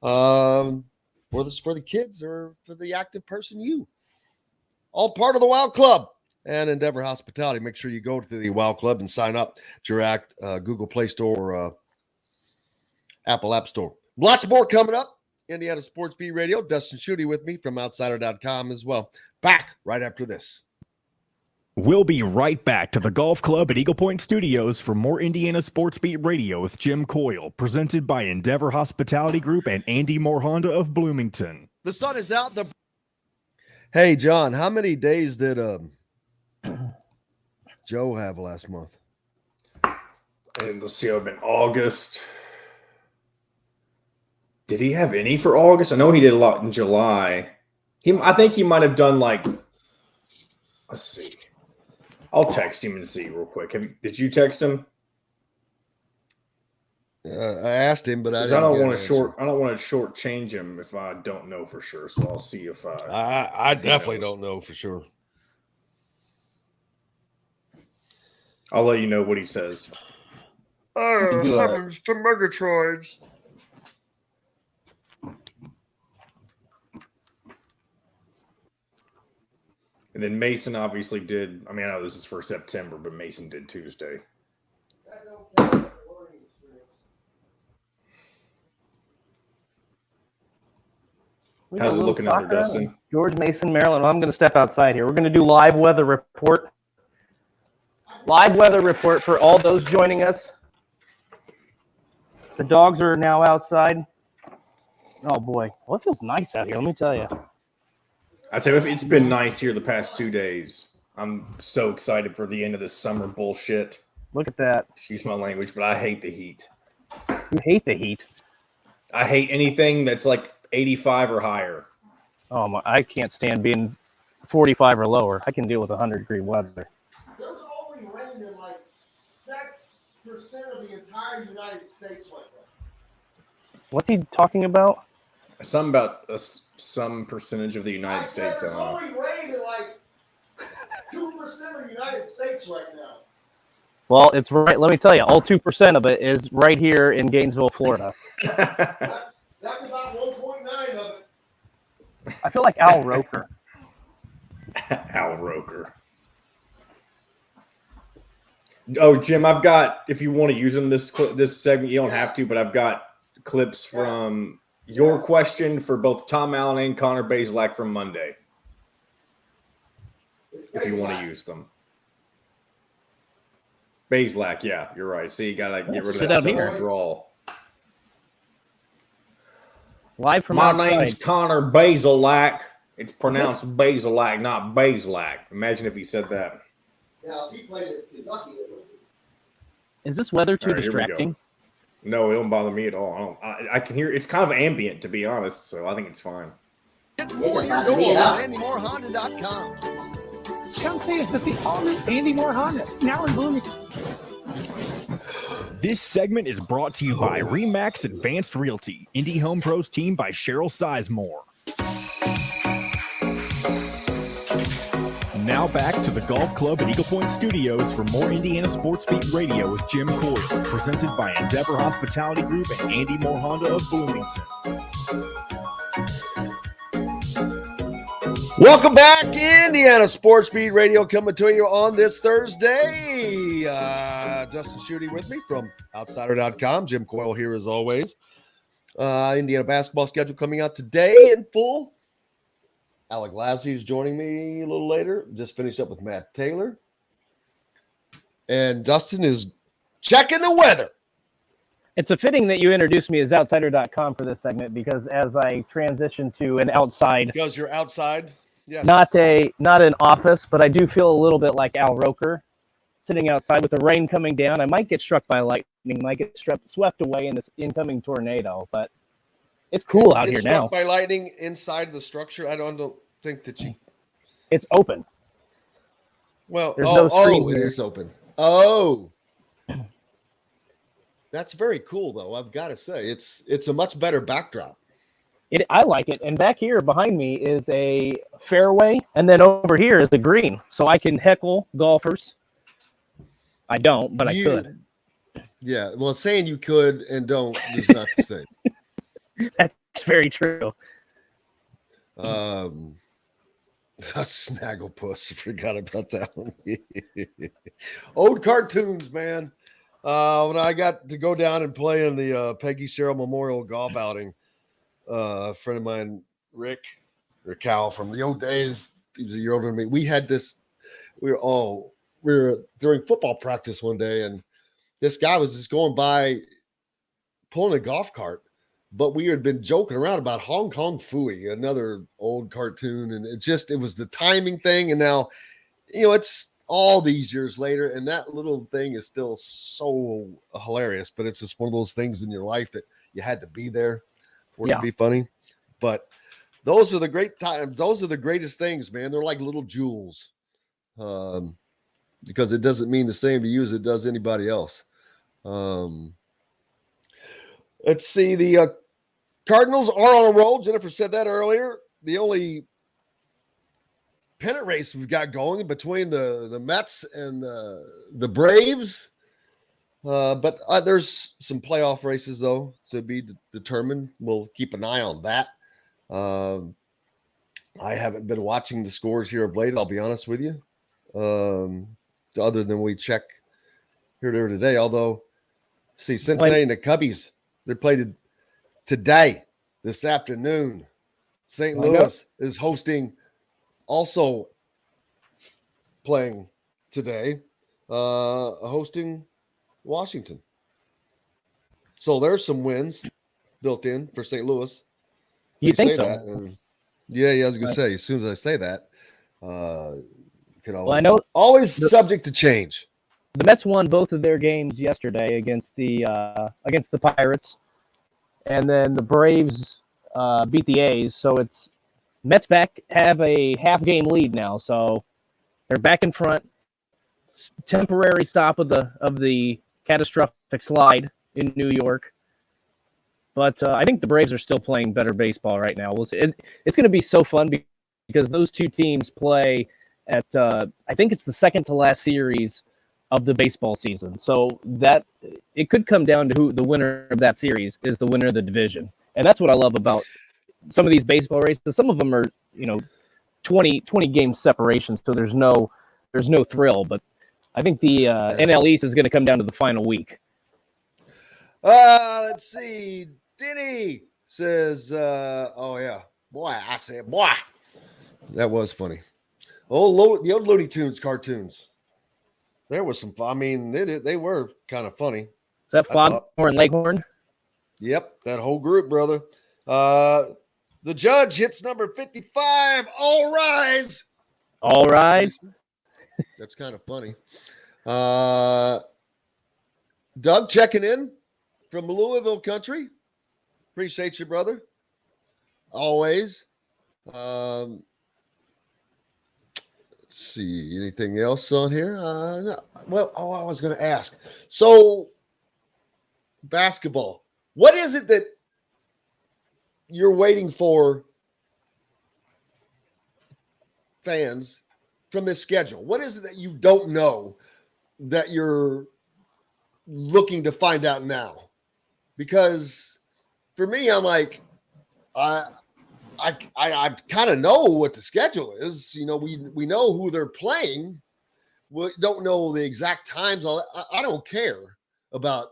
for the kids or for the active person, you. All part of the Wild Club and Endeavor Hospitality. Make sure you go to the Wild Club and sign up at your Google Play Store or Apple App Store. Lots more coming up. Indiana Sports Beat Radio. Dustin Schutte with me from Outsider.com as well. Back right after this. We'll be right back to the Golf Club at Eagle Point Studios for more Indiana Sports Beat Radio with Jim Coyle, presented by Endeavor Hospitality Group and Andy Moore Honda of Bloomington. The sun is out. Hey, John, how many days did Joe have last month? And let's see, I've been August. Did he have any for August? I know he did a lot in July. I think he might have done let's see. I'll text him and see real quick. Did you text him? I asked him, but I don't want to shortchange him if I don't know for sure. So I'll see if I definitely don't know for sure. I'll let you know what he says. Heavens to Megatroids. And then Mason obviously did. I mean, I know this is for September, but Mason did Tuesday. How's it looking out there, Dustin? George Mason, Maryland. I'm going to step outside here. We're going to do live weather report. Live weather report for all those joining us. The dogs are now outside. Oh, boy. Well, it feels nice out here, let me tell you. I tell you, it's been nice here the past 2 days. I'm so excited for the end of this summer bullshit. Look at that. Excuse my language, but I hate the heat. You hate the heat? I hate anything that's like 85 or higher. Oh, I can't stand being 45 or lower. I can deal with 100-degree weather. There's only rain in 6% of the entire United States right now. What's he talking about? Something about some percentage of the United States. There's only rain in 2% of the United States right now. Well, it's right. Let me tell you, all 2% of it is right here in Gainesville, Florida. That's about 1.9 of it. I feel like Al Roker. Al Roker. Oh, Jim, I've got. If you want to use them this segment, you don't have to, but I've got clips from your question for both Tom Allen and Connor Bazelak from Monday. If you want to use them. Bazelak, yeah, you're right. See, you gotta get rid of Sit that out here. southern drawl. Live from My outside. name's Connor Bazelak. It's pronounced Bazelak, not Bazelak. Imagine if he said that. Now, if he played at Kentucky, it would be. Is this weather too All right, here we go. distracting? No, it don't bother me at all. I can hear it's kind of ambient, to be honest, so I think it's fine. Get more your door at AndyMoreHonda.com. Come see us at the all-new Andy Moore Honda, now in Bloomington. This segment is brought to you by Remax Advanced Realty, Indie Home Pros team by Cheryl Sizemore. Now back to the Golf Club at Eagle Point Studios for more Indiana Sports Beat Radio with Jim Coyle, presented by Endeavor Hospitality Group and Andy Moore Honda of Bloomington. Welcome back, Indiana Sports Beat Radio, coming to you on this Thursday. Dustin Schutte with me from Outsider.com. Jim Coyle here as always. Indiana basketball schedule coming out today in full. Alec Lasley is joining me a little later. Just finished up with Matt Taylor. And Dustin is checking the weather. It's a fitting that you introduced me as Outsider.com for this segment because as I transition to an outside, Because you're outside. Yes. not an office, but I do feel a little bit like Al Roker, sitting outside with the rain coming down. I might get struck by lightning, might get swept away in this incoming tornado, but it's cool out here It's now. struck by lightning inside the structure. I don't think that you. It's open. Well, There's no screen it here. is open. Oh, that's very cool, though. I've got to say, it's a much better backdrop. I like it. And back here behind me is a fairway, and then over here is the green, so I can heckle golfers. I don't, but I could. Yeah, well, saying you could and don't is not the same. That's very true. Snagglepuss, forgot about that one. Old cartoons, man. When I got to go down and play in the Peggy Sherrill Memorial Golf outing, a friend of mine, Rick Cal from the old days, he was a year older than me. We had this. We were during football practice one day, and this guy was just going by, pulling a golf cart. But we had been joking around about Hong Kong Phooey, another old cartoon, and it was the timing thing. And now, it's all these years later, and that little thing is still so hilarious. But it's just one of those things in your life that you had to be there for it to be funny. But those are the great times. Those are the greatest things, man. They're like little jewels, because it doesn't mean the same to you as it does anybody else. Let's see. The Cardinals are on a roll. Jennifer said that earlier. The only pennant race we've got going between the Mets and the Braves. But there's some playoff races, though, to be determined. We'll keep an eye on that. I haven't been watching the scores here of late, I'll be honest with you. Other than we check here, there, today. Although, see, Cincinnati and the Cubbies, they played today, this afternoon. St. Louis is also playing today, hosting Washington. So there's some wins built in for St. Louis. You think so? That, yeah, I was going to say, as soon as I say that, I know always subject to change. The Mets won both of their games yesterday against the Pirates, and then the Braves beat the A's. So it's Mets have a half-game lead now, so they're back in front. Temporary stop of the catastrophic slide in New York, but I think the Braves are still playing better baseball right now. We'll see. It's going to be so fun because those two teams play at I think it's the second to last series of the baseball season. So that it could come down to who the winner of that series is, the winner of the division. And that's what I love about some of these baseball races. Some of them are, 20 game separations. So there's no thrill, but I think the NL East is going to come down to the final week. Let's see. Diddy says, oh yeah, boy, I said, boy, that was funny. The old Looney Tunes cartoons. There was some. I mean, they were kind of funny. Is that Foghorn Leghorn? Yep, that whole group, brother. The judge hits number 55. All rise. All rise. That's kind of funny. Doug checking in from Louisville country. Appreciate you, brother. Always. Let's see. Anything else on here? No. Well, I was going to ask. So, basketball. What is it that you're waiting for fans from this schedule? What is it that you don't know that you're looking to find out now? Because for me, I'm like, I kind of know what the schedule is. You know, we know who they're playing. We don't know the exact times. I don't care about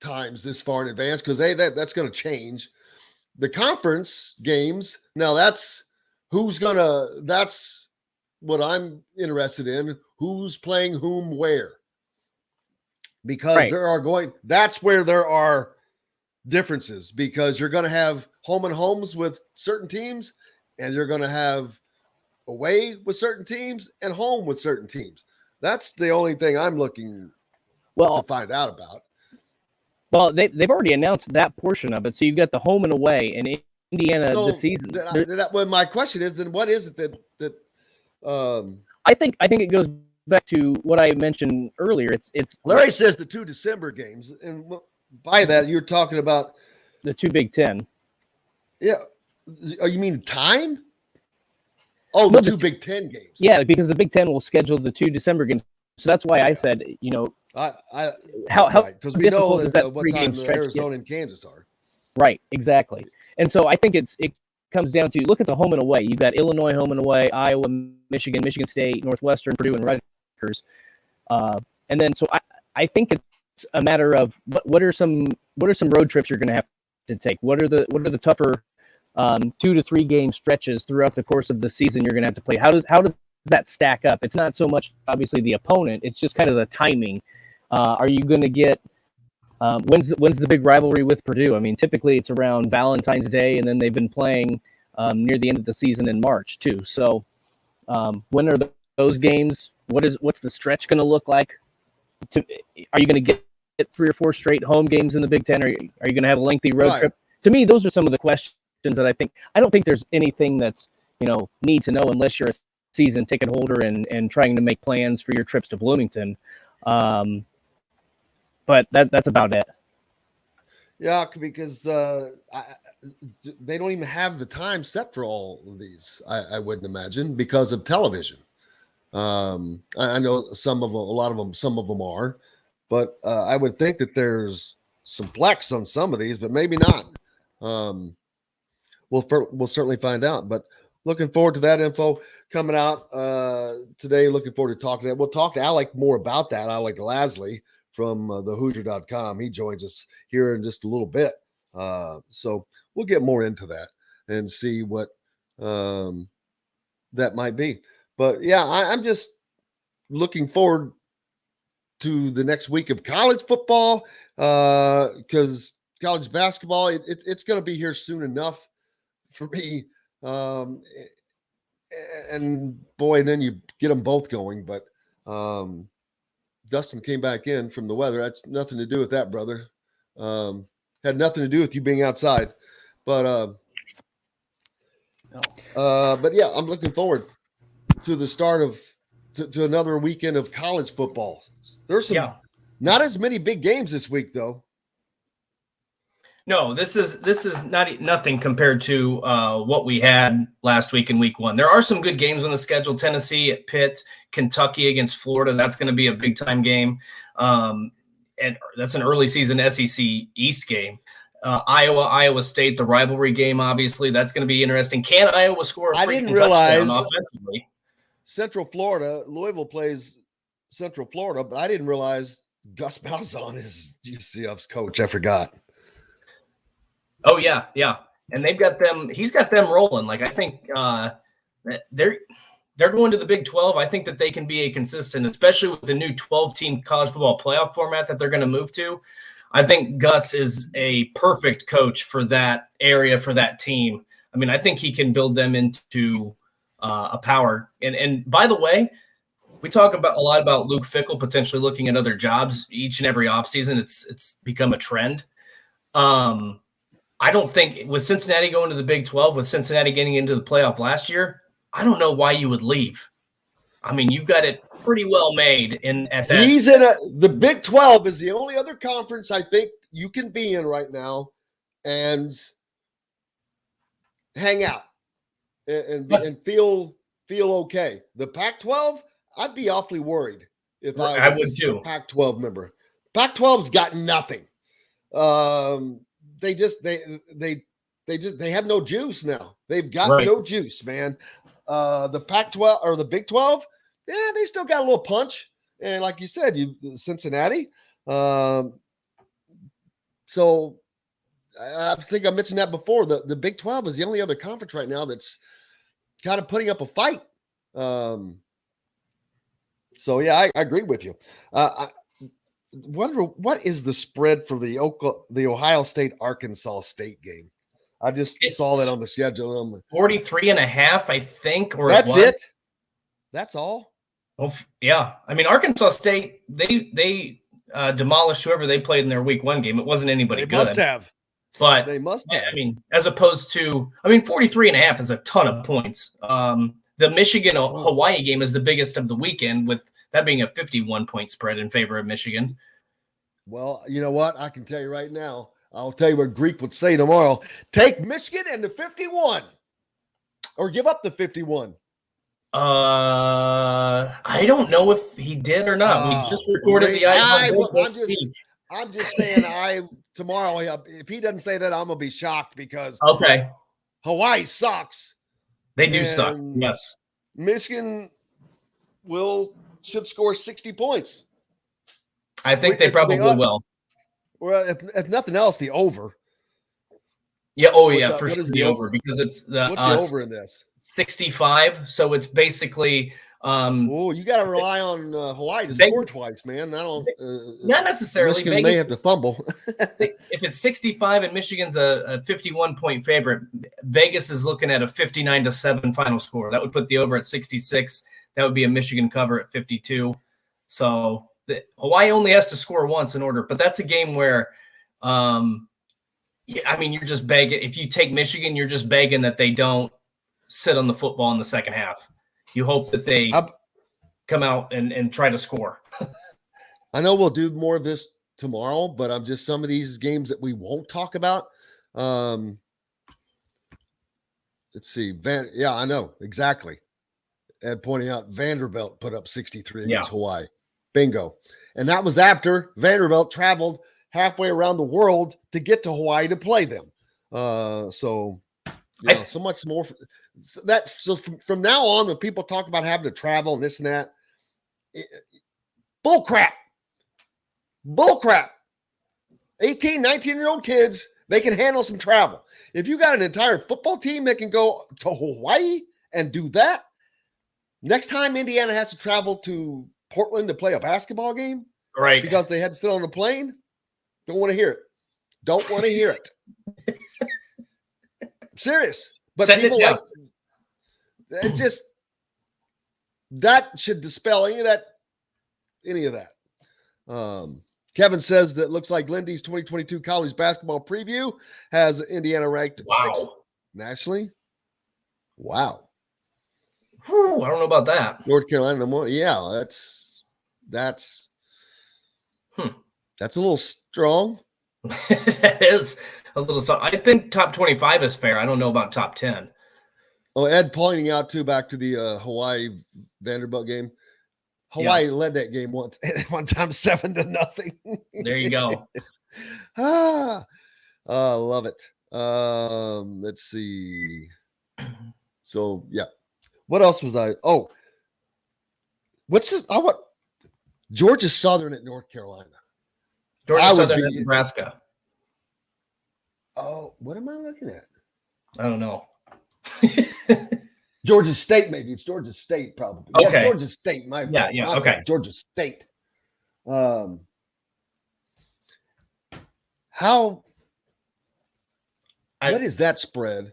times this far in advance because that's going to change. The conference games, now that's what I'm interested in. Who's playing whom where? Because that's where there are differences, because you're going to have home and homes with certain teams, and you're going to have away with certain teams and home with certain teams. That's the only thing I'm looking to find out about. Well, they've already announced that portion of it. So you've got the home and away in Indiana this season. Well, my question is, then what is it that I think it goes back to what I mentioned earlier. It's Larry says the 2 December games, and by that you're talking about the 2 Big Ten. Yeah. Oh, you mean time? Oh, the 2 Big Ten games. Yeah, because the Big Ten will schedule the 2 December games. So that's why I said, you know, because we know what time Arizona and Kansas are. Right, exactly. And so I think it comes down to, look at the home and away. You've got Illinois home and away, Iowa, Michigan, Michigan State, Northwestern, Purdue, and Rutgers. And then so I think it's a matter of what are some road trips you're going to have to take? What are the tougher 2 to 3 game stretches throughout the course of the season you're going to have to play? How does that stack up? It's not so much obviously the opponent, it's just kind of the timing. Are you going to get when's the big rivalry with Purdue? I mean, typically it's around Valentine's Day, and then they've been playing near the end of the season in March too. So when are those games? What's the stretch going to look like? Are you going to get 3 or 4 straight home games in the Big Ten? Are you going to have a lengthy road trip? To me, those are some of the questions that I don't think there's anything that's, you know, need to know unless you're a season ticket holder and trying to make plans for your trips to Bloomington. But that's about it. Yeah, because they don't even have the time set for all of these, I wouldn't imagine, because of television. I know some of them are, but I would think that there's some flex on some of these, but maybe not. We'll certainly find out, but looking forward to that info coming out today. Looking forward to talking to that. We'll talk to Alec more about that. Alec Lasley from the Hoosier.com. He joins us here in just a little bit. So we'll get more into that and see what that might be. But yeah, I'm just looking forward to the next week of college football because college basketball, it's going to be here soon enough for me. And boy, and then you get them both going. But Dustin came back in from the weather. That's nothing to do with that, brother. Had nothing to do with you being outside. But yeah, I'm looking forward to the start of to another weekend of college football. There's not as many big games this week, though. No, this is nothing compared to what we had last week in week 1. There are some good games on the schedule. Tennessee at Pitt, Kentucky against Florida. That's going to be a big time game. And that's an early season SEC East game. Iowa State, the rivalry game, obviously. That's going to be interesting. Can Iowa score a freaking touchdown offensively? Central Florida, Louisville plays Central Florida, but I didn't realize Gus Malzahn is UCF's coach. I forgot. Oh yeah, and they've got them. He's got them rolling. Like I think they're going to the Big 12. I think that they can be a consistent, especially with the new 12-team college football playoff format that they're going to move to. I think Gus is a perfect coach for that area, for that team. I mean, I think he can build them into a power. And by the way, we talk about a lot about Luke Fickell potentially looking at other jobs each and every offseason. It's become a trend. I don't think with Cincinnati going to the Big 12, with Cincinnati getting into the playoff last year, I don't know why you would leave. I mean, you've got it pretty well made at that. He's in the Big 12 is the only other conference I think you can be in right now and hang out and feel okay. The Pac-12, I'd be awfully worried if I would was too. a Pac-12 member. Pac-12's got nothing. They have no juice now. They've got no juice, man. The Pac-12 or the Big 12, yeah, they still got a little punch. And like you said, Cincinnati. So I think I mentioned that before. The Big 12 is the only other conference right now that's kind of putting up a fight. So yeah, I agree with you. I wonder what is the spread for the Ohio State Arkansas State game. I just saw that on the schedule. 43.5, I think, or that's it. That's all. Oh yeah, I mean Arkansas State, they demolished whoever they played in their week 1 game. It wasn't anybody they good. Must have, but they must have. I mean, as opposed to, 43.5 is a ton of points. The Michigan Hawaii game is the biggest of the weekend, with that being a 51-point spread in favor of Michigan. Well, you know what? I can tell you right now. I'll tell you what Greek would say tomorrow. Take Michigan and the 51, or give up the 51. I don't know if he did or not. We just recorded the ISB. I'm just saying. Tomorrow, if he doesn't say that, I'm gonna be shocked because Hawaii sucks. They do suck. Yes, Michigan should score 60 points. I think they probably will. Well, if nothing else, the over. Yeah. Oh, yeah. For sure, the over, because it's what's the over in this? 65. So it's basically. You got to rely on Hawaii to score twice, man. I don't. Not necessarily. Michigan may have to fumble. If it's 65 and Michigan's a 51-point favorite, Vegas is looking at a 59-7 final score. That would put the over at 66. That would be a Michigan cover at 52. So Hawaii only has to score once in order, but that's a game where, you're just begging. If you take Michigan, you're just begging that they don't sit on the football in the second half. You hope that they come out and try to score. I know we'll do more of this tomorrow, but I'm just some of these games that we won't talk about. Let's see. I know exactly. Ed pointing out Vanderbilt put up 63 against Hawaii. Bingo. And that was after Vanderbilt traveled halfway around the world to get to Hawaii to play them. So much more. So from now on, when people talk about having to travel and this and that, bull crap. 18, 19-year-old kids, they can handle some travel. If you got an entire football team that can go to Hawaii and do that, next time Indiana has to travel to Portland to play a basketball game, right? Because they had to sit on a plane, don't want to hear it. Don't want to hear it. I'm serious. But Send people like it just that should dispel any of that. Kevin says that looks like Lindy's 2022 college basketball preview has Indiana ranked 6th nationally. Wow. Whew, I don't know about that. North Carolina no more. Yeah, that's a little strong. That is a little. I think top 25 is fair. I don't know about top 10. Oh, Ed pointing out too, back to the Hawaii Vanderbilt game. Hawaii led that game once at one time 7-0. There you go. I love it. Let's see. So yeah. What else was I? Oh, what's this? I want Georgia Southern at North Carolina. Georgia Southern at Nebraska. Oh, what am I looking at? I don't know. Georgia State, maybe. It's Georgia State, probably. Okay. Yeah, Georgia State. My okay. Georgia State. What is that spread?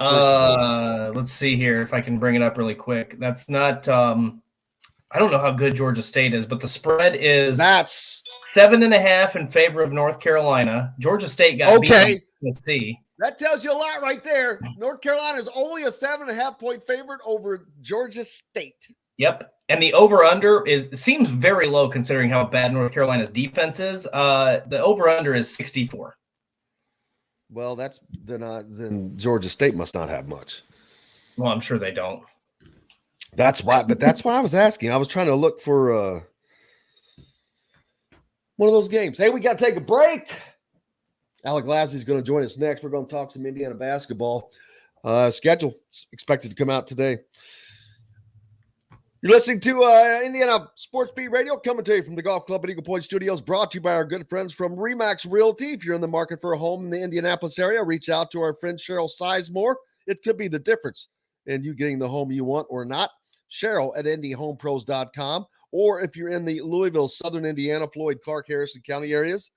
Let's see here if I can bring it up really quick. That's not I don't know how good Georgia State is, but the spread is 7.5 in favor of North Carolina. Georgia State got beat by Tennessee. That tells you a lot right there. North Carolina is only a 7.5 point favorite over Georgia State. Yep. And the over-under seems very low considering how bad North Carolina's defense is. The over-under is 64. Well, then Georgia State must not have much. Well, I'm sure they don't. That's why I was asking. I was trying to look for one of those games. Hey, we got to take a break. Alec Lasley is going to join us next. We're going to talk some Indiana basketball. Schedule expected to come out today. You're listening to Indiana Sports Beat Radio, coming to you from the Golf Club at Eagle Point Studios, brought to you by our good friends from Remax Realty. If you're in the market for a home in the Indianapolis area, reach out to our friend Cheryl Sizemore. It could be the difference in you getting the home you want or not. Cheryl at IndyHomePros.com. Or if you're in the Louisville, Southern Indiana, Floyd, Clark, Harrison County areas,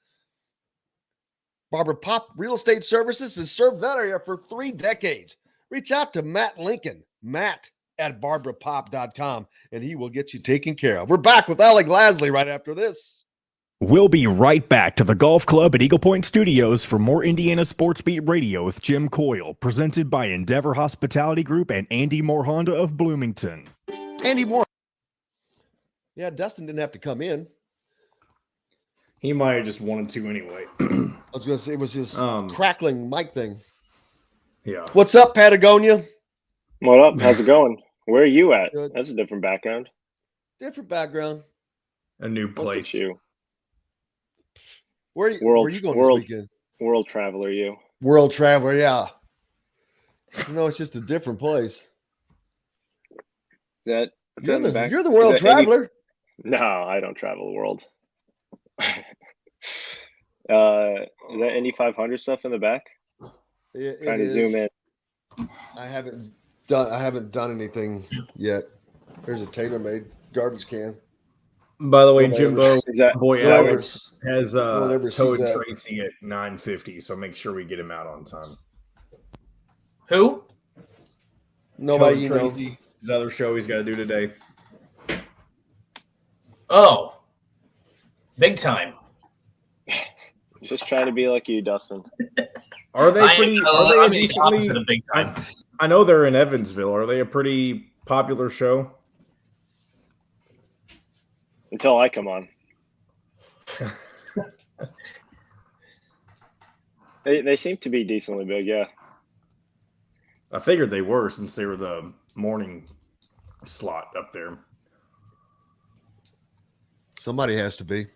Barbara Pop Real Estate Services has served that area for 3 decades. Reach out to Matt Lincoln, Matt at barbarapop.com, and he will get you taken care of. We're back with Alec Lasley right after this. We'll be right back to the Golf Club at Eagle Point Studios for more Indiana Sports Beat Radio with Jim Coyle, presented by Endeavor Hospitality Group and Andy Moore Honda of Bloomington. Andy Moore. Yeah, Dustin didn't have to come in. He might have just wanted to anyway. I was going to say it was his crackling mic thing. Yeah. What's up, Patagonia? What up? How's it going? Where are you at? Good. That's a different background. Different background. A new place. You. Where are you going this weekend? World traveler, you. World traveler, yeah. It's just a different place. You're the world traveler. No, I don't travel the world. Is that Indy 500 stuff in the back? Trying to zoom in. I haven't done anything yet. There's a tailor-made garbage can. By the way, Jimbo, boy Alex has towed Tracy at 9:50, so make sure we get him out on time. Who? Nobody you Tracy, know. His other show he's got to do today. Oh, big time. Just trying to be like you, Dustin. Are they pretty? Are they opposite of big time? I know they're in Evansville. Are they a pretty popular show? Until I come on. They seem to be decently big, yeah. I figured they were since they were the morning slot up there. Somebody has to be.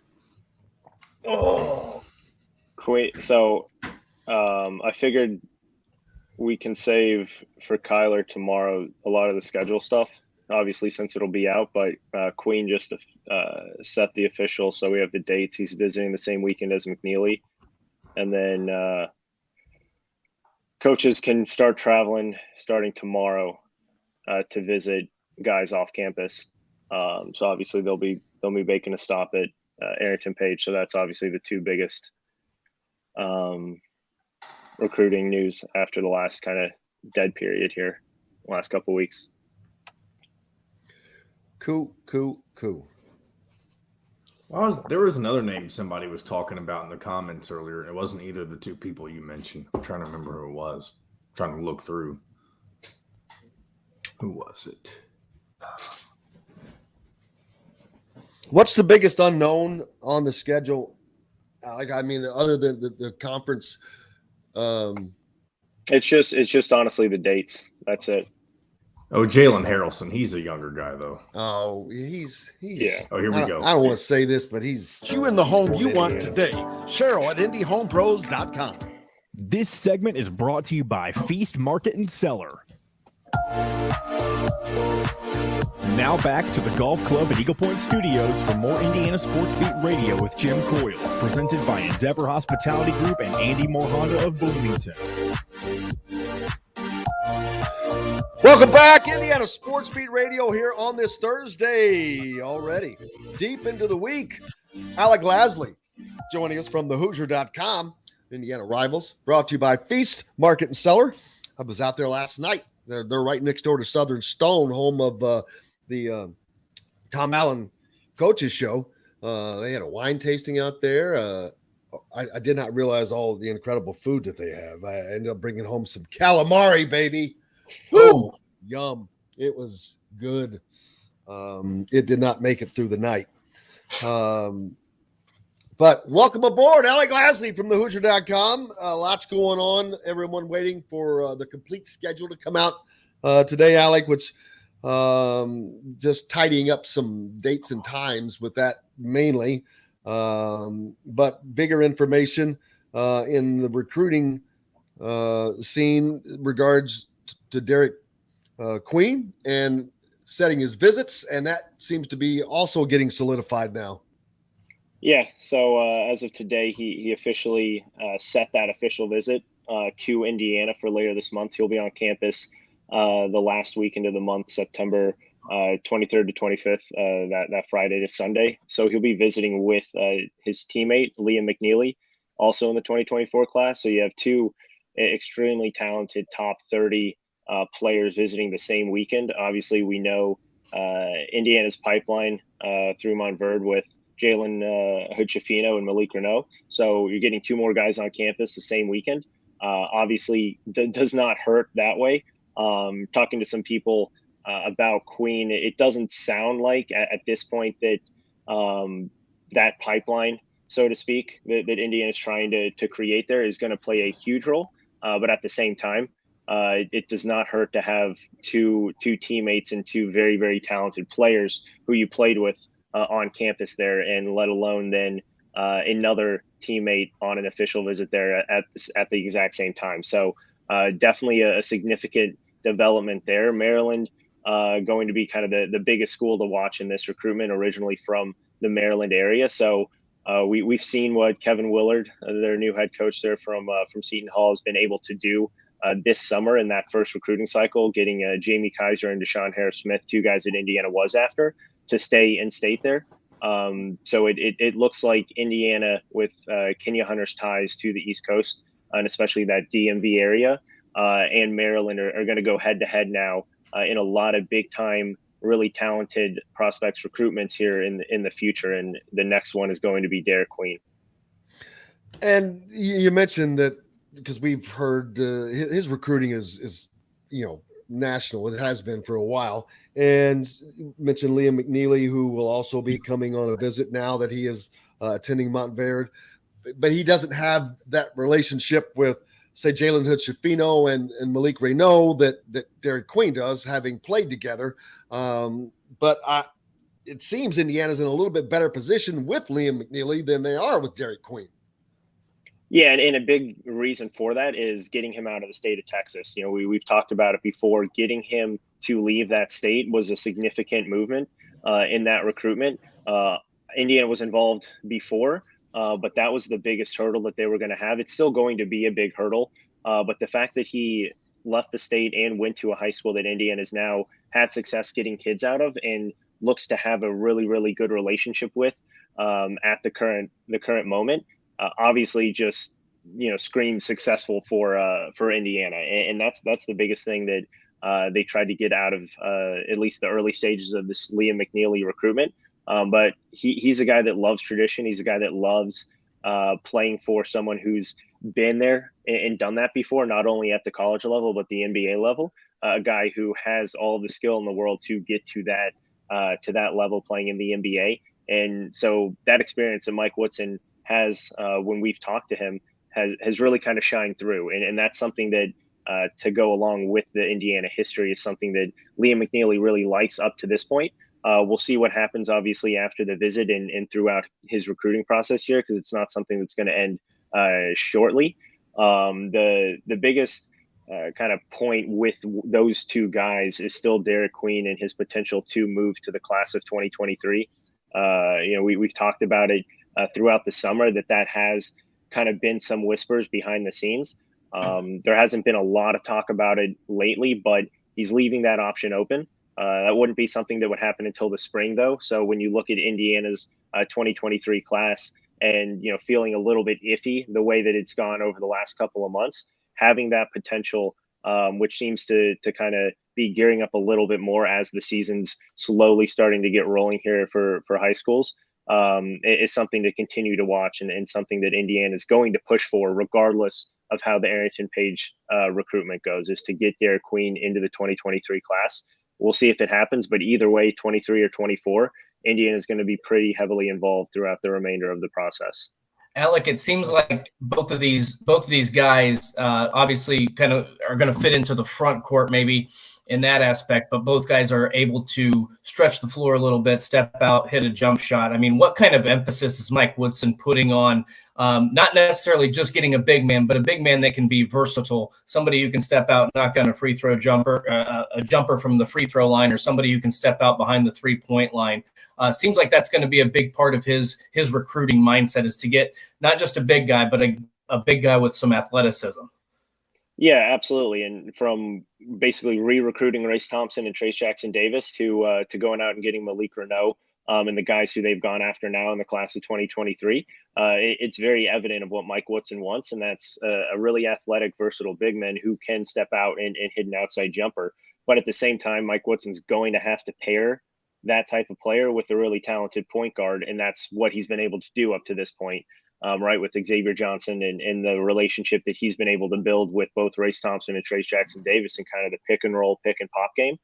Oh. So I figured we can save for Kyler tomorrow a lot of the schedule stuff, obviously, since it'll be out. But Queen just set the official, so we have the dates. He's visiting the same weekend as McNeely. And then coaches can start traveling starting tomorrow to visit guys off campus. So obviously they'll be making a stop at Arrington Page. So that's obviously the 2 biggest recruiting news after the last kind of dead period here, last couple of weeks. Cool. Well, there was another name somebody was talking about in the comments earlier, and it wasn't either of the 2 people you mentioned. I'm trying to remember who it was. I'm trying to look through. Who was it? What's the biggest unknown on the schedule? Other than the conference. It's just honestly the dates. That's it. Oh, Jalen Harrelson. He's a younger guy, though. Oh, he's yeah. Oh, here we go. I don't want to say this, but he's you in the home you want today. Cheryl at IndyHomePros.com. This segment is brought to you by Feast Market and Cellar. Now back to the Golf Club at Eagle Point Studios for more Indiana Sports Beat Radio with Jim Coyle, presented by Endeavor Hospitality Group and Andy Moore Honda of Bloomington. Welcome back, Indiana Sports Beat Radio here on this Thursday already. Deep into the week, Alec Lasley joining us from thehoosier.com, Indiana Rivals, brought to you by Feast Market and Cellar. I was out there last night. They're right next door to Southern Stone, home of the Tom Allen Coaches Show. They had a wine tasting out there. I did not realize all of the incredible food that they have. I ended up bringing home some calamari, baby. Woo! Yum. It was good. It did not make it through the night. But welcome aboard, Alec Lasley from thehoosier.com. Lots going on. Everyone waiting for the complete schedule to come out today, Alec, which just tidying up some dates and times with that mainly. But bigger information in the recruiting scene regards to Derek Queen and setting his visits, and that seems to be also getting solidified now. Yeah, so as of today, he officially set that official visit to Indiana for later this month. He'll be on campus the last weekend of the month, September 23rd to 25th, that Friday to Sunday. So he'll be visiting with his teammate, Liam McNeely, also in the 2024 class. So you have two extremely talented top 30 players visiting the same weekend. Obviously, we know Indiana's pipeline through Montverde with Jalen Hood-Schifino and Malik Renault. So you're getting two more guys on campus the same weekend. Obviously, does not hurt that way. Talking to some people about Queen, it doesn't sound like at this point that that pipeline, so to speak, that Indiana is trying to create there is going to play a huge role. But at the same time, it does not hurt to have two teammates and two very, very talented players who you played with on campus there, and let alone then another teammate on an official visit there at the exact same time. So definitely a significant development there. Maryland going to be kind of the biggest school to watch in this recruitment, originally from the Maryland area. So we've seen what Kevin Willard, their new head coach there from Seton Hall, has been able to do this summer in that first recruiting cycle, getting Jamie Kaiser and Deshaun Harris-Smith, two guys that Indiana was after, to stay in state there. So it looks like Indiana, with Kenya Hunter's ties to the East Coast, and especially that DMV area, and Maryland are going to go head-to-head now in a lot of big-time, really talented prospects recruitments here in the future. And the next one is going to be Derek Queen. And you mentioned that, because we've heard his recruiting is national. It has been for a while. And you mentioned Liam McNeely, who will also be coming on a visit now that he is attending Montverde. But he doesn't have that relationship with, say, Jalen Hood-Schifino and Malik Renault that Derek Queen does, having played together. But it seems Indiana's in a little bit better position with Liam McNeely than they are with Derek Queen. Yeah, and a big reason for that is getting him out of the state of Texas. We've talked about it before. Getting him to leave that state was a significant movement in that recruitment. Indiana was involved before, but that was the biggest hurdle that they were going to have. It's still going to be a big hurdle, but the fact that he left the state and went to a high school that Indiana's now had success getting kids out of and looks to have a really, really good relationship with at the current moment. Obviously just, screams successful for Indiana. And that's the biggest thing that they tried to get out of at least the early stages of this Liam McNeely recruitment. But he's a guy that loves tradition. He's a guy that loves playing for someone who's been there and done that before, not only at the college level, but the NBA level. A guy who has all of the skill in the world to get to that level playing in the NBA. And so that experience that Mike Woodson has when we've talked to him has really kind of shined through. And that's something that to go along with the Indiana history is something that Liam McNeely really likes up to this point. We'll see what happens, obviously, after the visit and throughout his recruiting process here, because it's not something that's going to end shortly. The biggest kind of point with those two guys is still Derek Queen and his potential to move to the class of 2023. We've talked about it throughout the summer that has kind of been some whispers behind the scenes. There hasn't been a lot of talk about it lately, but he's leaving that option open. That wouldn't be something that would happen until the spring, though. So when you look at Indiana's 2023 class and, feeling a little bit iffy the way that it's gone over the last couple of months, having that potential, which seems to kind of be gearing up a little bit more as the season's slowly starting to get rolling here for high schools, is something to continue to watch and something that Indiana is going to push for regardless of how the Arrington Page recruitment goes, is to get Derek Queen into the 2023 class. We'll see if it happens, but either way, 23 or 24, Indiana is going to be pretty heavily involved throughout the remainder of the process. Alec, it seems like both of these guys obviously kind of are going to fit into the front court maybe in that aspect, but both guys are able to stretch the floor a little bit, step out, hit a jump shot. I mean, what kind of emphasis is Mike Woodson putting on not necessarily just getting a big man, but a big man that can be versatile, somebody who can step out, knock down a free throw jumper, a jumper from the free throw line, or somebody who can step out behind the 3-point line. Seems like that's going to be a big part of his recruiting mindset, is to get not just a big guy, but a big guy with some athleticism. Yeah, absolutely. And from basically re-recruiting Race Thompson and Trace Jackson Davis to going out and getting Malik Renault and the guys who they've gone after now in the class of 2023, it's very evident of what Mike Woodson wants, and that's a really athletic, versatile big man who can step out and hit an outside jumper. But at the same time, Mike Woodson's going to have to pair that type of player with a really talented point guard, and that's what he's been able to do up to this point. Right, with Xavier Johnson and the relationship that he's been able to build with both Race Thompson and Trace Jackson Davis in kind of the pick and roll, pick and pop game,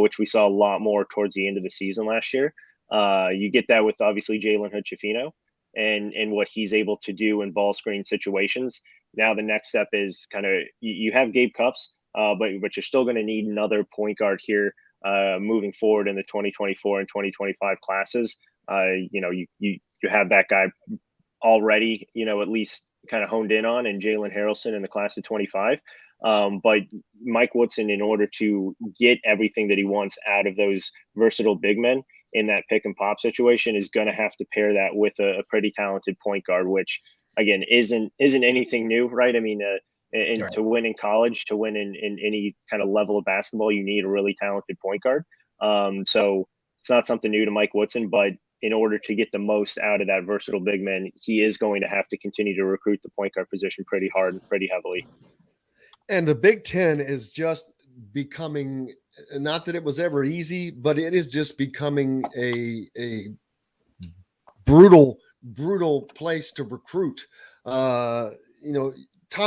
which we saw a lot more towards the end of the season last year. You get that with obviously Jalen Hood-Schifino and what he's able to do in ball screen situations. Now the next step is kind of you have Gabe Cupps, but you're still going to need another point guard here moving forward in the 2024 and 2025 classes. You have that guy already, at least kind of honed in on, and Jalen Harrelson in the class of 25. But Mike Woodson, in order to get everything that he wants out of those versatile big men in that pick and pop situation, is going to have to pair that with a pretty talented point guard, which again isn't anything new, right? I mean, and to win in college, to win in any kind of level of basketball, you need a really talented point guard. So it's not something new to Mike Woodson, but in order to get the most out of that versatile big man, he is going to have to continue to recruit the point guard position pretty hard and pretty heavily. And the Big Ten is just becoming, not that it was ever easy, but it is just becoming a brutal place to recruit. Tom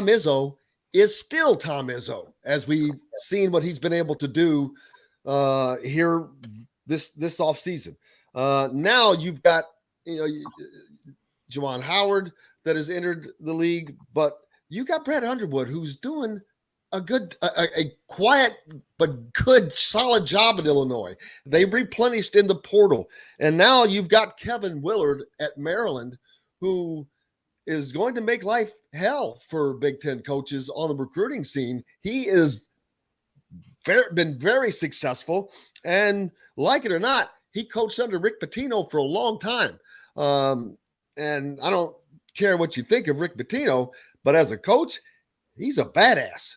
Izzo is still Tom Izzo, as we've seen what he's been able to do here this offseason. Now you've got, Juwan Howard that has entered the league, but you got Brett Underwood, who's doing a quiet but good, solid job in Illinois. They replenished in the portal, and now you've got Kevin Willard at Maryland, who is going to make life hell for Big Ten coaches on the recruiting scene. He is been very successful, and like it or not, he coached under Rick Pitino for a long time. And I don't care what you think of Rick Pitino, but as a coach, he's a badass.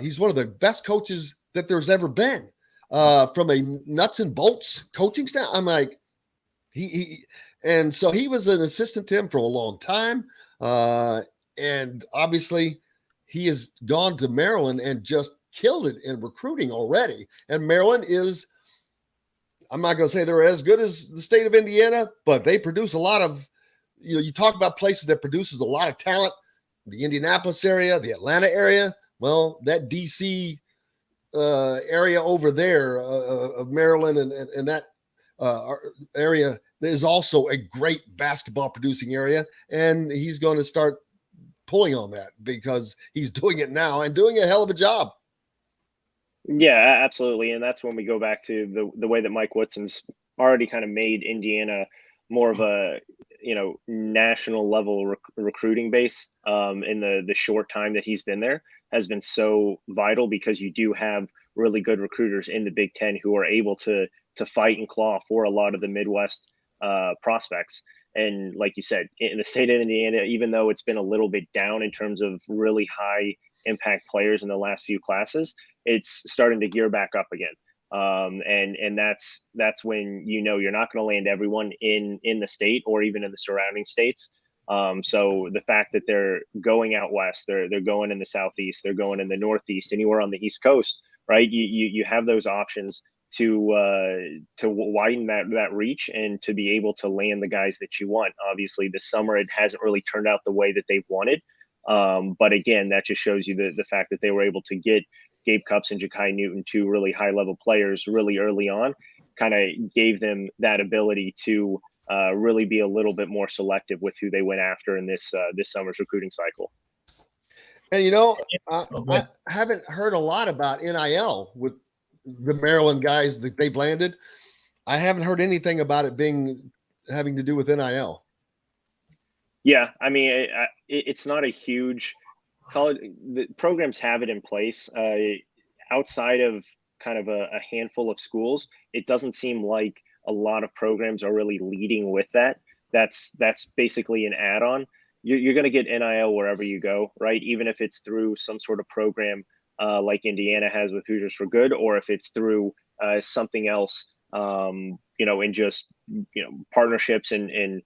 He's one of the best coaches that there's ever been. From a nuts and bolts coaching staff, I'm like, and so he was an assistant to him for a long time. And obviously he has gone to Maryland and just killed it in recruiting already. And Maryland is, I'm not going to say they're as good as the state of Indiana, but they produce a lot of, you talk about places that produces a lot of talent, the Indianapolis area, the Atlanta area. Well, that DC area over there of Maryland and that area is also a great basketball producing area. And he's going to start pulling on that because he's doing it now and doing a hell of a job. Yeah, absolutely. And that's when we go back to the way that Mike Woodson's already kind of made Indiana more of a, national level recruiting base in the short time that he's been there has been so vital, because you do have really good recruiters in the Big Ten who are able to fight and claw for a lot of the Midwest prospects. And like you said, in the state of Indiana, even though it's been a little bit down in terms of really high impact players in the last few classes, it's starting to gear back up again. And that's when you're not going to land everyone in the state or even in the surrounding states. So the fact that they're going out west, they're going in the southeast, they're going in the northeast, anywhere on the East Coast, right? You have those options to widen that reach and to be able to land the guys that you want. Obviously, this summer it hasn't really turned out the way that they've wanted. But again, that just shows you the fact that they were able to get Gabe Cupps and Ja'Kai Newton, two really high-level players really early on, kind of gave them that ability to really be a little bit more selective with who they went after in this summer's recruiting cycle. And, I haven't heard a lot about NIL with the Maryland guys that they've landed. I haven't heard anything about it having to do with NIL. Yeah, I mean, it's not a huge college. The programs have it in place. Outside of kind of a handful of schools, it doesn't seem like a lot of programs are really leading with that. That's basically an add-on. You're going to get NIL wherever you go, right? Even if it's through some sort of program like Indiana has with Hoosiers for Good, or if it's through something else, in just partnerships and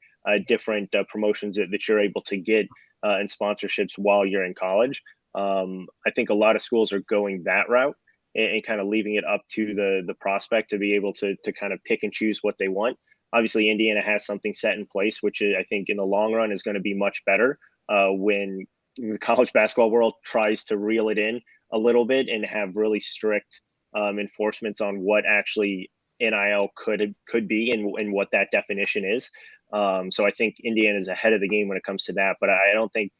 different promotions that you're able to get and sponsorships while you're in college. I think a lot of schools are going that route and kind of leaving it up to the prospect to be able to kind of pick and choose what they want. Obviously, Indiana has something set in place, which I think in the long run is going to be much better when the college basketball world tries to reel it in a little bit and have really strict enforcements on what actually NIL could be and what that definition is. So I think Indiana is ahead of the game when it comes to that, but I don't think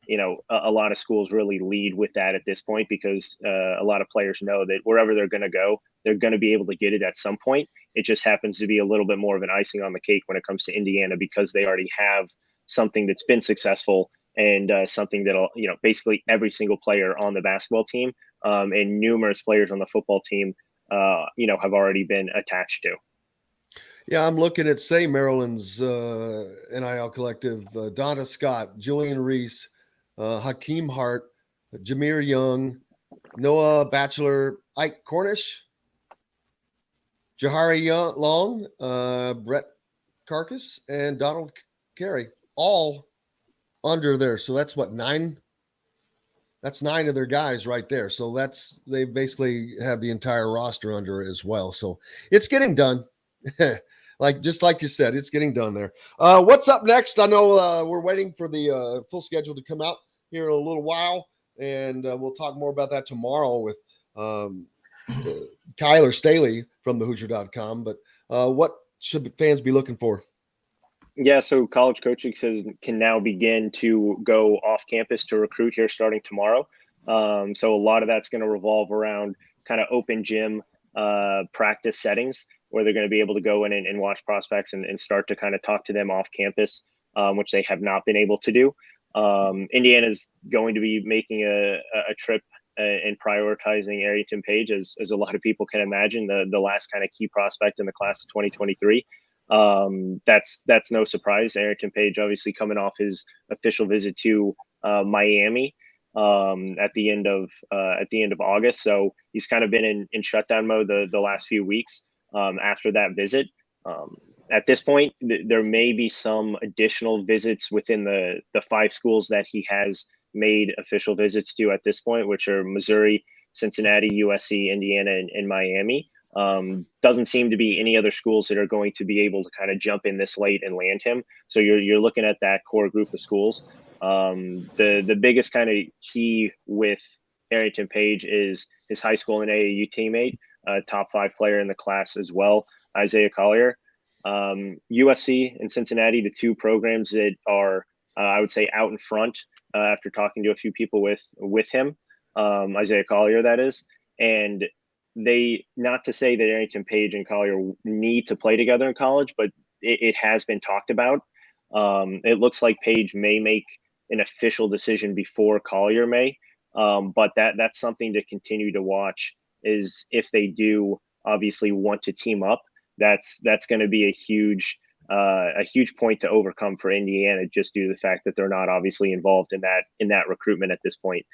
a lot of schools really lead with that at this point, because a lot of players know that wherever they're going to go, they're going to be able to get it at some point. It just happens to be a little bit more of an icing on the cake when it comes to Indiana, because they already have something that's been successful and something that'll, basically every single player on the basketball team and numerous players on the football team, have already been attached to. Yeah, I'm looking at, say, Maryland's NIL collective, Donna Scott, Julian Reese, Hakeem Hart, Jameer Young, Noah Batchelor, Ike Cornish, Jahari Long, Brett Carcass, and Donald Carey, all under there. So that's what, 9? That's 9 of their guys right there. So they basically have the entire roster under as well. So it's getting done. Just like you said, it's getting done there. What's up next? I know we're waiting for the full schedule to come out here in a little while, and we'll talk more about that tomorrow with Kyler Staley from thehoosier.com. But what should fans be looking for? Yeah, so college coaching can now begin to go off campus to recruit here starting tomorrow. So a lot of that's going to revolve around kind of open gym practice settings, where they're going to be able to go in and watch prospects and start to kind of talk to them off campus, which they have not been able to do. Indiana's going to be making a trip and prioritizing Arrington Page, as a lot of people can imagine, the last kind of key prospect in the class of 2023. That's no surprise. Arrington Page obviously coming off his official visit to Miami at the end of August. So he's kind of been in shutdown mode the last few weeks after that visit. At this point, there may be some additional visits within the 5 schools that he has made official visits to at this point, which are Missouri, Cincinnati, USC, Indiana, and Miami. Doesn't seem to be any other schools that are going to be able to kind of jump in this late and land him. So you're looking at that core group of schools. The biggest kind of key with Arrington Page is his high school and AAU teammate, top 5 player in the class as well, Isaiah Collier. USC and Cincinnati, the 2 programs that are, I would say, out in front after talking to a few people with him, Isaiah Collier, that is. And they, not to say that Arrington Page and Collier need to play together in college, but it has been talked about. It looks like Page may make an official decision before Collier may, but that's something to continue to watch, is if they do obviously want to team up. That's going to be a huge a huge point to overcome for Indiana, just due to the fact that they're not obviously involved in that recruitment at this point.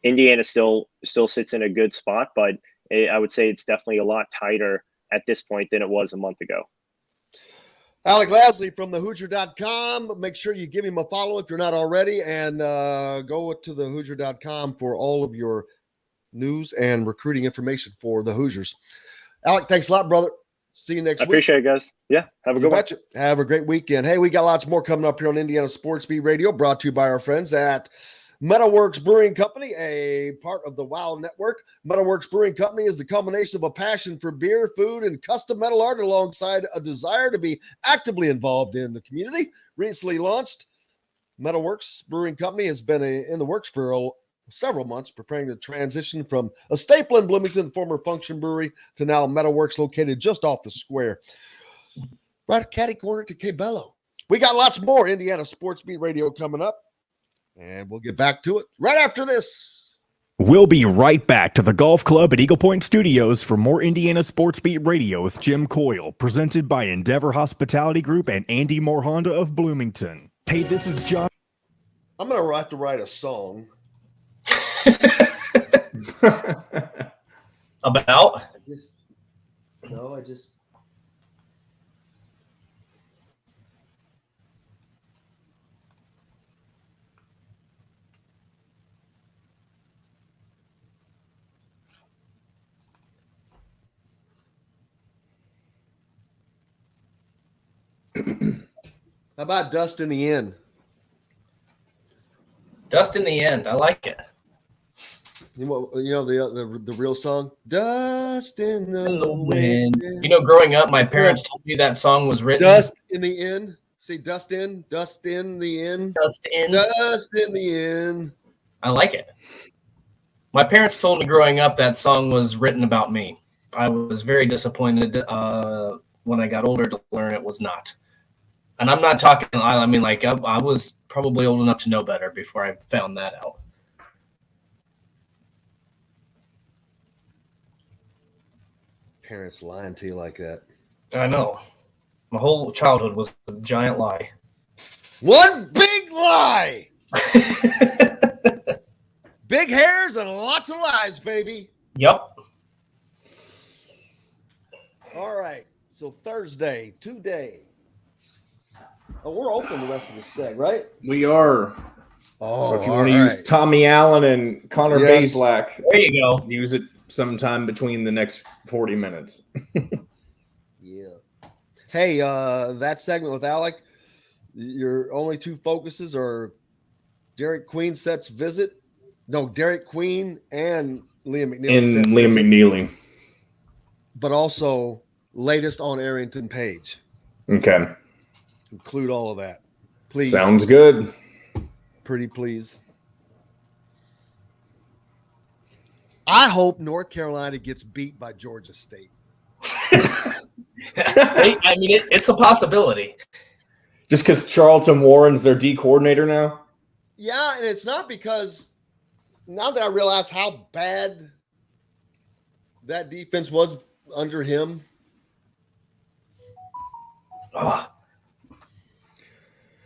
Indiana still sits in a good spot, but I would say it's definitely a lot tighter at this point than it was a month ago. Alec Lasley from thehoosier.com. Make sure you give him a follow if you're not already, and go to thehoosier.com for all of your news and recruiting information for the Hoosiers. Alec, thanks a lot, brother. See you next week. Appreciate it, guys. Yeah, have a good one. Have a great weekend. Hey, we got lots more coming up here on Indiana Sports Beat Radio, brought to you by our friends at Metalworks Brewing Company, a part of the WOW Network. Metalworks Brewing Company is the combination of a passion for beer, food, and custom metal art alongside a desire to be actively involved in the community. Recently launched, Metalworks Brewing Company has been in the works for several months, preparing to transition from a staple in Bloomington, the former Function Brewery, to now Metalworks located just off the square, right catty corner to Cabello. We got lots more Indiana Sports Beat Radio coming up, and we'll get back to it right after this. We'll be right back to the Golf Club at Eagle Point Studios for more Indiana Sports Beat Radio with Jim Coyle, presented by Endeavor Hospitality Group and Andy Moore Honda of Bloomington. Hey, this is John. I'm going to have to write a song. About? I just. How about Dust in the End? Dust in the End. I like it. You know the real song? Dust in the wind. You know, growing up, my parents told me that song was written. Dust in the End. See, dust in the end. Dust in. Dust in the end. I like it. My parents told me growing up that song was written about me. I was very disappointed when I got older to learn it was not. And I'm not talking, I mean, like, I was probably old enough to know better before I found that out. Parents lying to you like that. I know. My whole childhood was a giant lie. One big lie! Big hairs and lots of lies, baby. Yep. All right. So Thursday, today. Oh, we're open the rest of the set, right? We are. Oh, so if you want to use Tommy Allen and Connor Bazelak, there you go. Use it sometime between the next 40 minutes. Yeah. Hey, that segment with Alec, your only two focuses are Derek Queen sets visit. No, Derek Queen and Liam McNeely. And Liam McNeely. But also latest on Arrington Page. Okay. Include all of that. Please. Sounds good. Pretty please. I hope North Carolina gets beat by Georgia State. I mean, it's a possibility. Just because Charlton Warren's their D coordinator now? Yeah, and it's not because now that I realize how bad that defense was under him. Oh.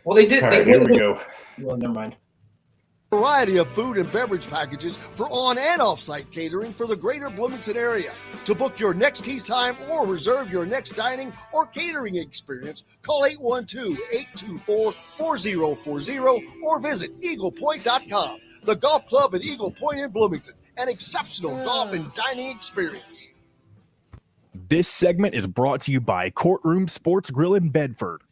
Well, they did. All right, here we go. Well, never mind. Variety of food and beverage packages for on and off-site catering for the greater Bloomington area. To book your next tea time or reserve your next dining or catering experience, call 812-824-4040 or visit eaglepoint.com. The golf club at Eagle Point in Bloomington. An exceptional golf and dining experience. This segment is brought to you by Courtroom Sports Grill in Bedford.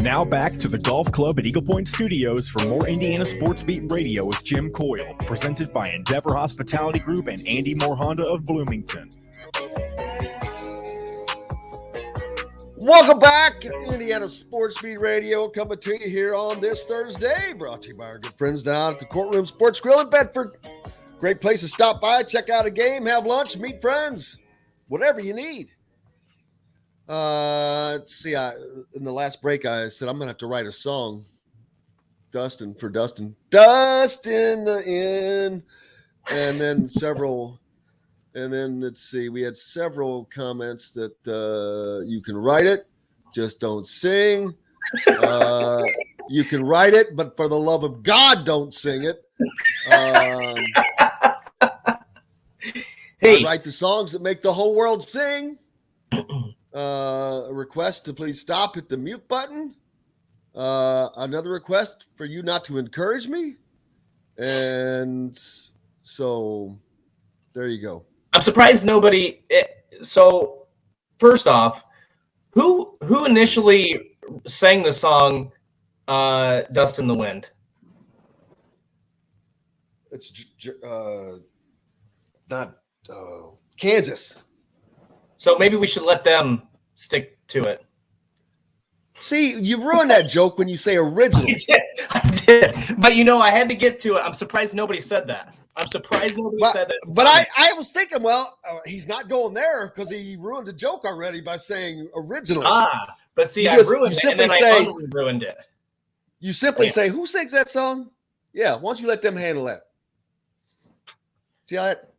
Now back to the Golf Club at Eagle Point Studios for more Indiana Sports Beat Radio with Jim Coyle, presented by Endeavor Hospitality Group and Andy Moore Honda of Bloomington. Welcome back, Indiana Sports Beat Radio, coming to you here on this Thursday, brought to you by our good friends down at the Courtroom Sports Grill in Bedford. Great place to stop by, check out a game, have lunch, meet friends, whatever you need. Let's see. In the last break, I said I'm gonna have to write a song. Dustin. Dust in the Inn, and then several And then let's see, we had several comments that you can write it, just don't sing. You can write it, but for the love of God, don't sing it. Hey, I write the songs that make the whole world sing. A request to please stop, hit the mute button. Another request for you not to encourage me. And so there you go. I'm surprised nobody. So first off, who initially sang the song "Dust in the Wind"? It's not Kansas. So maybe we should let them stick to it. See, you ruined that joke when you say original. I did. But I had to get to it. I'm surprised nobody said that. Said that. But I was thinking, well, he's not going there because he ruined the joke already by saying originally. But see, Because I ruined it, and then I ruined it. You simply say, who sings that song? Yeah, why don't you let them handle that? See how that?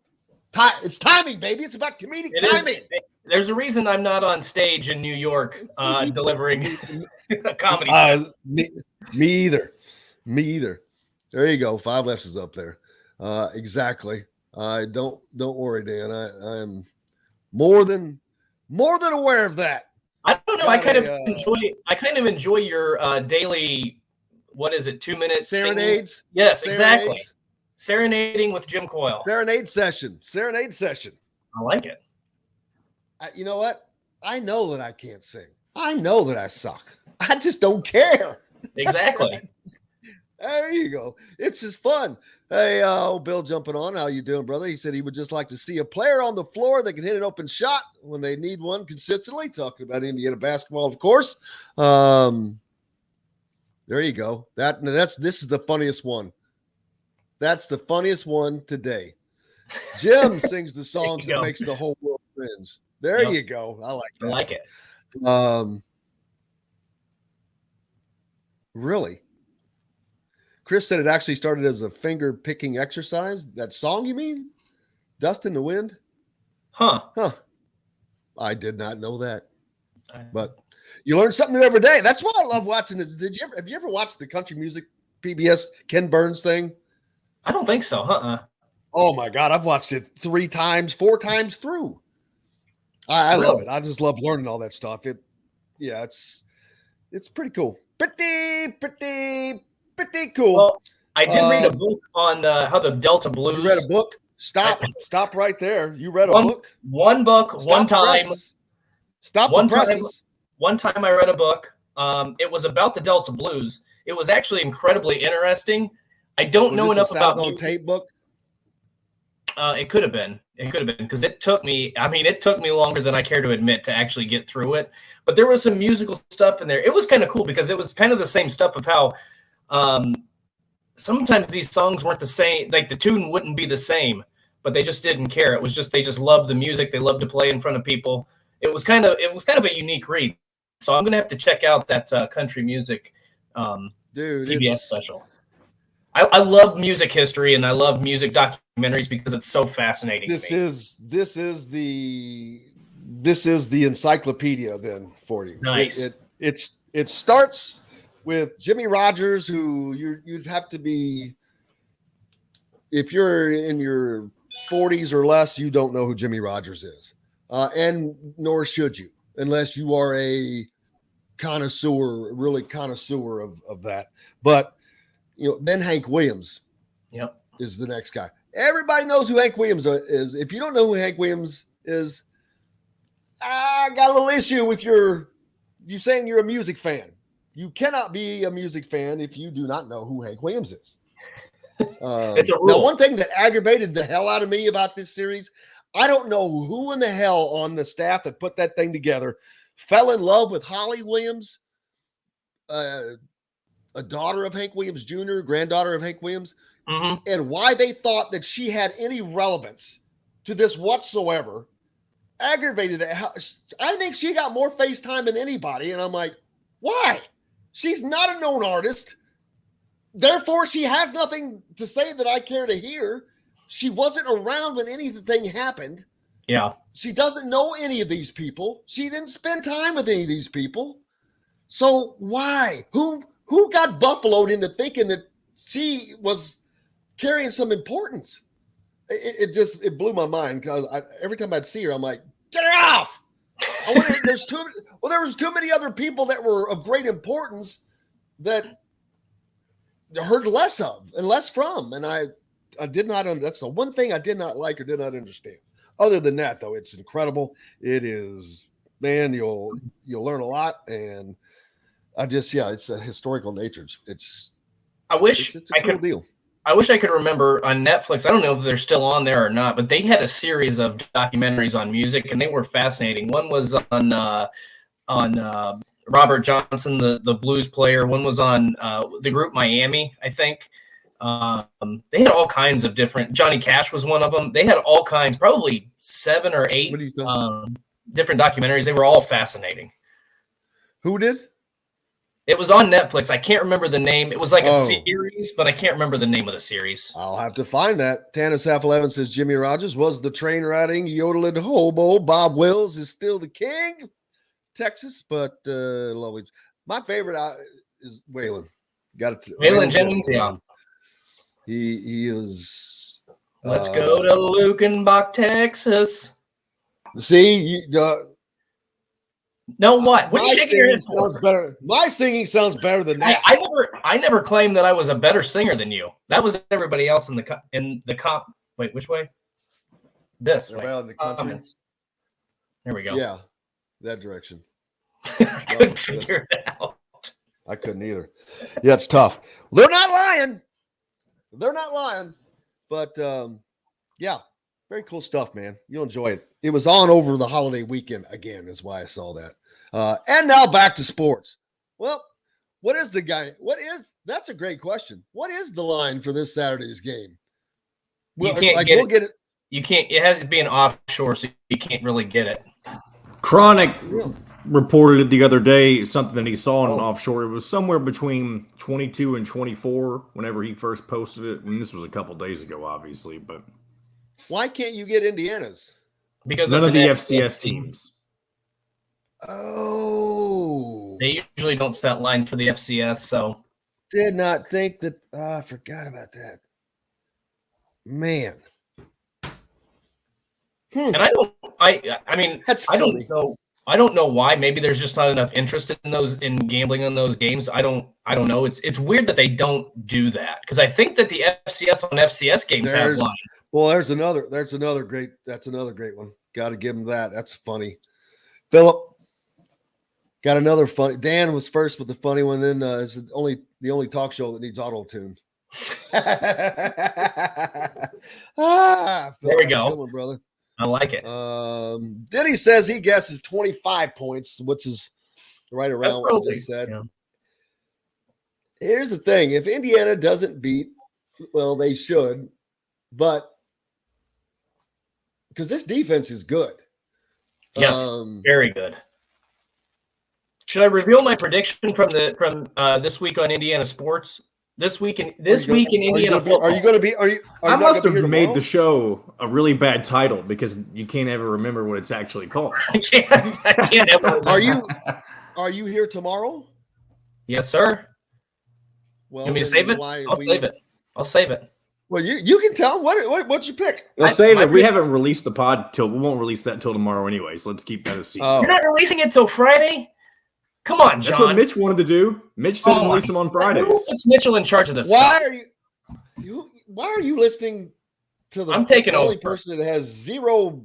It's timing, baby. It's about comedic timing. There's a reason I'm not on stage in New York delivering a comedy set. Me either. There you go. 5 Lefts is up there. Exactly. Don't worry, Dan. I am more than aware of that. I don't know. I kind of enjoy your daily. What is it? 2 minutes serenades. Singing? Yes, exactly. Serenading with Jim Coyle. Serenade session. I like it. You know what? I know that I can't sing. I know that I suck. I just don't care. Exactly. There you go. It's just fun. Hey, Bill jumping on. How you doing, brother? He said he would just like to see a player on the floor that can hit an open shot when they need one consistently. Talking about Indiana basketball, of course. There you go. This is the funniest one. That's the funniest one today. Jim sings the songs that makes the whole world cringe. There you go. I like that. I like it. Really? Chris said it actually started as a finger picking exercise. That song, you mean? Dust in the Wind? Huh. I did not know that. But you learn something new every day. That's why I love watching this. Have you ever watched the country music PBS Ken Burns thing? I don't think so. Oh my God. I've watched it 4 times through. I love it. I just love learning all that stuff. It's pretty cool. Pretty cool. Well, I did read a book on how the Delta Blues. You read a book? Stop right there. You read a book? One book, one time. Stop the presses. One time I read a book. It was about the Delta Blues. It was actually incredibly interesting. I don't know enough about on tape book. It could have been because it took me longer than I care to admit to actually get through it. But there was some musical stuff in there. It was kind of cool because it was kind of the same stuff of how sometimes these songs weren't the same. Like the tune wouldn't be the same, but they just didn't care. It was just they just loved the music. They loved to play in front of people. It was kind of a unique read. So I'm gonna have to check out that country music PBS special. I love music history and I love music documentaries because it's so fascinating. This is the encyclopedia then for you. Nice. It starts with Jimmy Rogers, who you'd have to be, if you're in your 40s or less, you don't know who Jimmy Rogers is, and nor should you, unless you are a connoisseur, really connoisseur of that. But then Hank Williams is the next guy. Everybody knows who Hank Williams is. If you don't know who Hank Williams is, I got a little issue with you saying you're a music fan. You cannot be a music fan if you do not know who Hank Williams is. It's a rule. Now, one thing that aggravated the hell out of me about this series, I don't know who in the hell on the staff that put that thing together fell in love with Holly Williams, a daughter of Hank Williams Jr., granddaughter of Hank Williams, and why they thought that she had any relevance to this whatsoever. Aggravated it. I think she got more face time than anybody, and I'm like, why? She's not a known artist. Therefore, she has nothing to say that I care to hear. She wasn't around when anything happened. Yeah. She doesn't know any of these people. She didn't spend time with any of these people. So why? Who got buffaloed into thinking that she was carrying some importance? It blew my mind because every time I'd see her, I'm like, get her off. There was too many other people that were of great importance that I heard less of and less from. And I did not, that's the one thing I did not like or did not understand. Other than that, though, it's incredible. It is, man, you'll learn a lot. And it's a historical nature. It's a cool deal. I wish I could remember on Netflix. I don't know if they're still on there or not, but they had a series of documentaries on music, and they were fascinating. One was on Robert Johnson, the blues player. One was on the group Miami, I think. They had all kinds of different. Johnny Cash was one of them. They had all kinds, probably 7 or 8 different documentaries. They were all fascinating. Who did? It was on Netflix. I can't remember the name. It was like a series, but I can't remember the name of the series. I'll have to find that. Tannis Half 11 says Jimmy Rogers was the train riding, yodeling hobo. Bob Wills is still the king. Texas, but my favorite is Waylon. Waylon Jennings, yeah. He is. Let's go to Lukenbach, Texas. See, no, what? What are you shaking your head sounds better. My singing sounds better than that. I never claimed that I was a better singer than you. That was everybody else in the comp. Wait, which way? This way. Around the country. There we go. Yeah, that direction. I couldn't figure it out. I couldn't either. Yeah, it's tough. They're not lying. But yeah, very cool stuff, man. You'll enjoy it. It was on over the holiday weekend again, is why I saw that. And now back to sports. Well, that's a great question. What is the line for this Saturday's game? You can't get it. You can't, it has to be an offshore, so you can't really get it. Chronic reported it the other day, something that he saw on an offshore. It was somewhere between 22 and 24 whenever he first posted it. And this was a couple days ago, obviously. But why can't you get Indiana's? Because none of the FCS teams. Oh. They usually don't set line for the FCS, so. Did not think that. I forgot about that. Man. And I mean, that's I funny. I don't know why. Maybe there's just not enough interest in gambling on those games. I don't know. It's weird that they don't do that, because I think that the FCS on FCS games have line. Well, that's another great one. Got to give him that. That's funny. Philip got another funny. Dan was first with the funny one. Then is the only talk show that needs auto tune. There we go, one, brother. I like it. Diddy says he guesses 25 points, which is right around what I just said. Yeah. Here's the thing: if Indiana doesn't beat, well, they should, but because this defense is good. Yes, very good. Should I reveal my prediction from this week on Indiana sports? This week in Indiana football. Are you going to be? I must have made the show a really bad title because you can't ever remember what it's actually called. I can't ever. Are you here tomorrow? Yes, sir. Well, can we save it? I'll save it. Well, you can tell. What's your pick? We'll save it. We haven't released the pod we won't release that till tomorrow anyway. So let's keep that a secret. You're not releasing it till Friday? Come on, John. That's what Mitch wanted to do. Mitch said release them on Fridays. It's Mitchell in charge of this. Why are you listening to the only person that has zero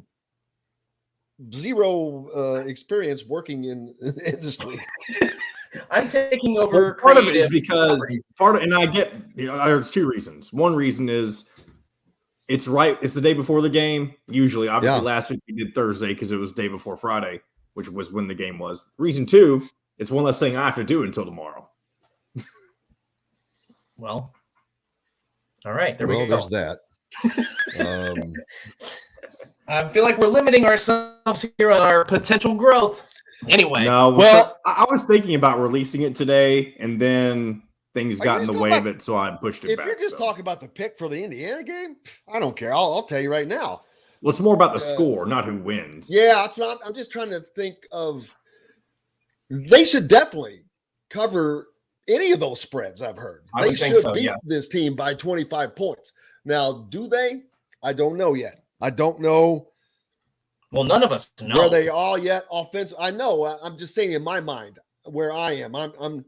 experience working in the industry? I'm taking over. Well, part of it is because and I get there's two reasons. One reason is it's the day before the game. Usually, obviously, last week we did Thursday because it was day before Friday, which was when the game was. Reason two, it's one less thing I have to do until tomorrow. Well, all right, there we go. There's that. I feel like we're limiting ourselves here on our potential growth. Anyway, no. Well, I was thinking about releasing it today, and then things got in the way of it, so I pushed it back. If you're just talking about the pick for the Indiana game, I don't care. I'll tell you right now. Well, it's more about the score, not who wins. Yeah, I'm just trying to think of. They should definitely cover any of those spreads. I've heard they should beat this team by 25 points. Now, do they? I don't know yet. I don't know. Well, none of us know where they are yet. Offense, I know. I'm just saying in my mind where I am. I'm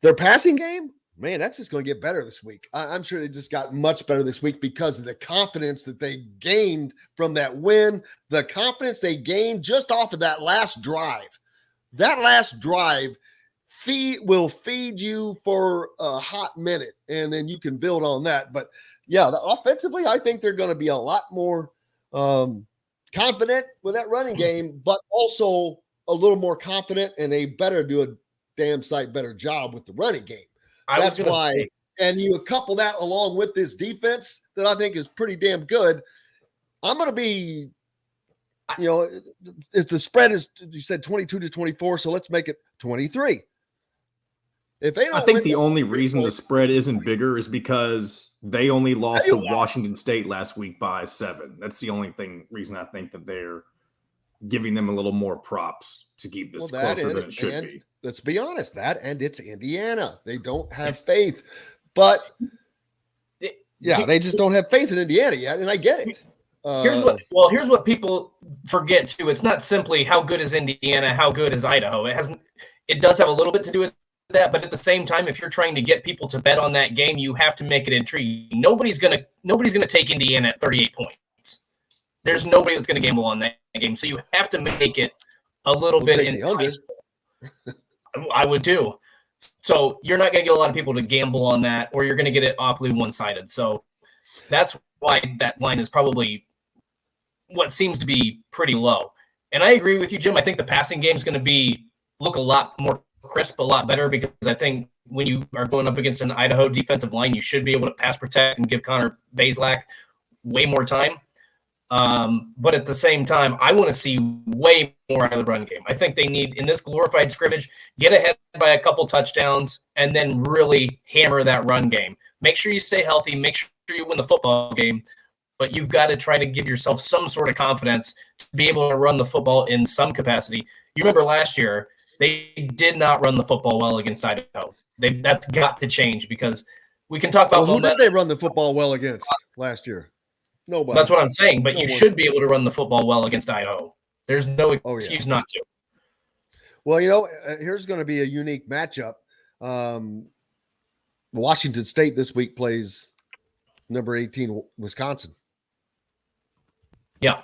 their passing game. Man, that's just going to get better this week. I'm sure it just got much better this week because of the confidence that they gained from that win, the confidence they gained just off of that last drive. That last drive will feed you for a hot minute, and then you can build on that. But, yeah, offensively, I think they're going to be a lot more confident with that running game, but also a little more confident, and they better do a damn sight better job with the running game. That's why, and you couple that along with this defense that I think is pretty damn good. I'm going to be, if the spread is, you said 22-24, so let's make it 23. If they don't, I think the only reason the spread isn't bigger is because they only lost to Washington State last week by 7. That's the only reason I think that they're giving them a little more props to keep this closer than it should be. Let's be honest, and it's Indiana. They don't have faith. But, they just don't have faith in Indiana yet, and I get it. Here's what people forget, too. It's not simply how good is Indiana, how good is Idaho. It does have a little bit to do with that, but at the same time, if you're trying to get people to bet on that game, you have to make it intriguing. Nobody's gonna take Indiana at 38 points. There's nobody that's gonna gamble on that game, so you have to make it a little bit enticing. I would too. So you're not gonna get a lot of people to gamble on that, or you're gonna get it awfully one-sided. So that's why that line is probably what seems to be pretty low. And I agree with you, Jim. I think the passing game is going to look a lot more crisp, a lot better, because I think when you are going up against an Idaho defensive line, you should be able to pass protect and give Connor Bazelak way more time. But at the same time, I want to see way more out of the run game. I think they need, in this glorified scrimmage, get ahead by a couple touchdowns and then really hammer that run game. Make sure you stay healthy. Make sure you win the football game. But you've got to try to give yourself some sort of confidence to be able to run the football in some capacity. You remember last year, they did not run the football well against Idaho. That's got to change, because we can talk about who did they run the football well against last year? Nobody. That's what I'm saying. But you should be able to run the football well against Idaho. There's no excuse not to. Well, here's going to be a unique matchup. Washington State this week plays number 18 Wisconsin. Yeah.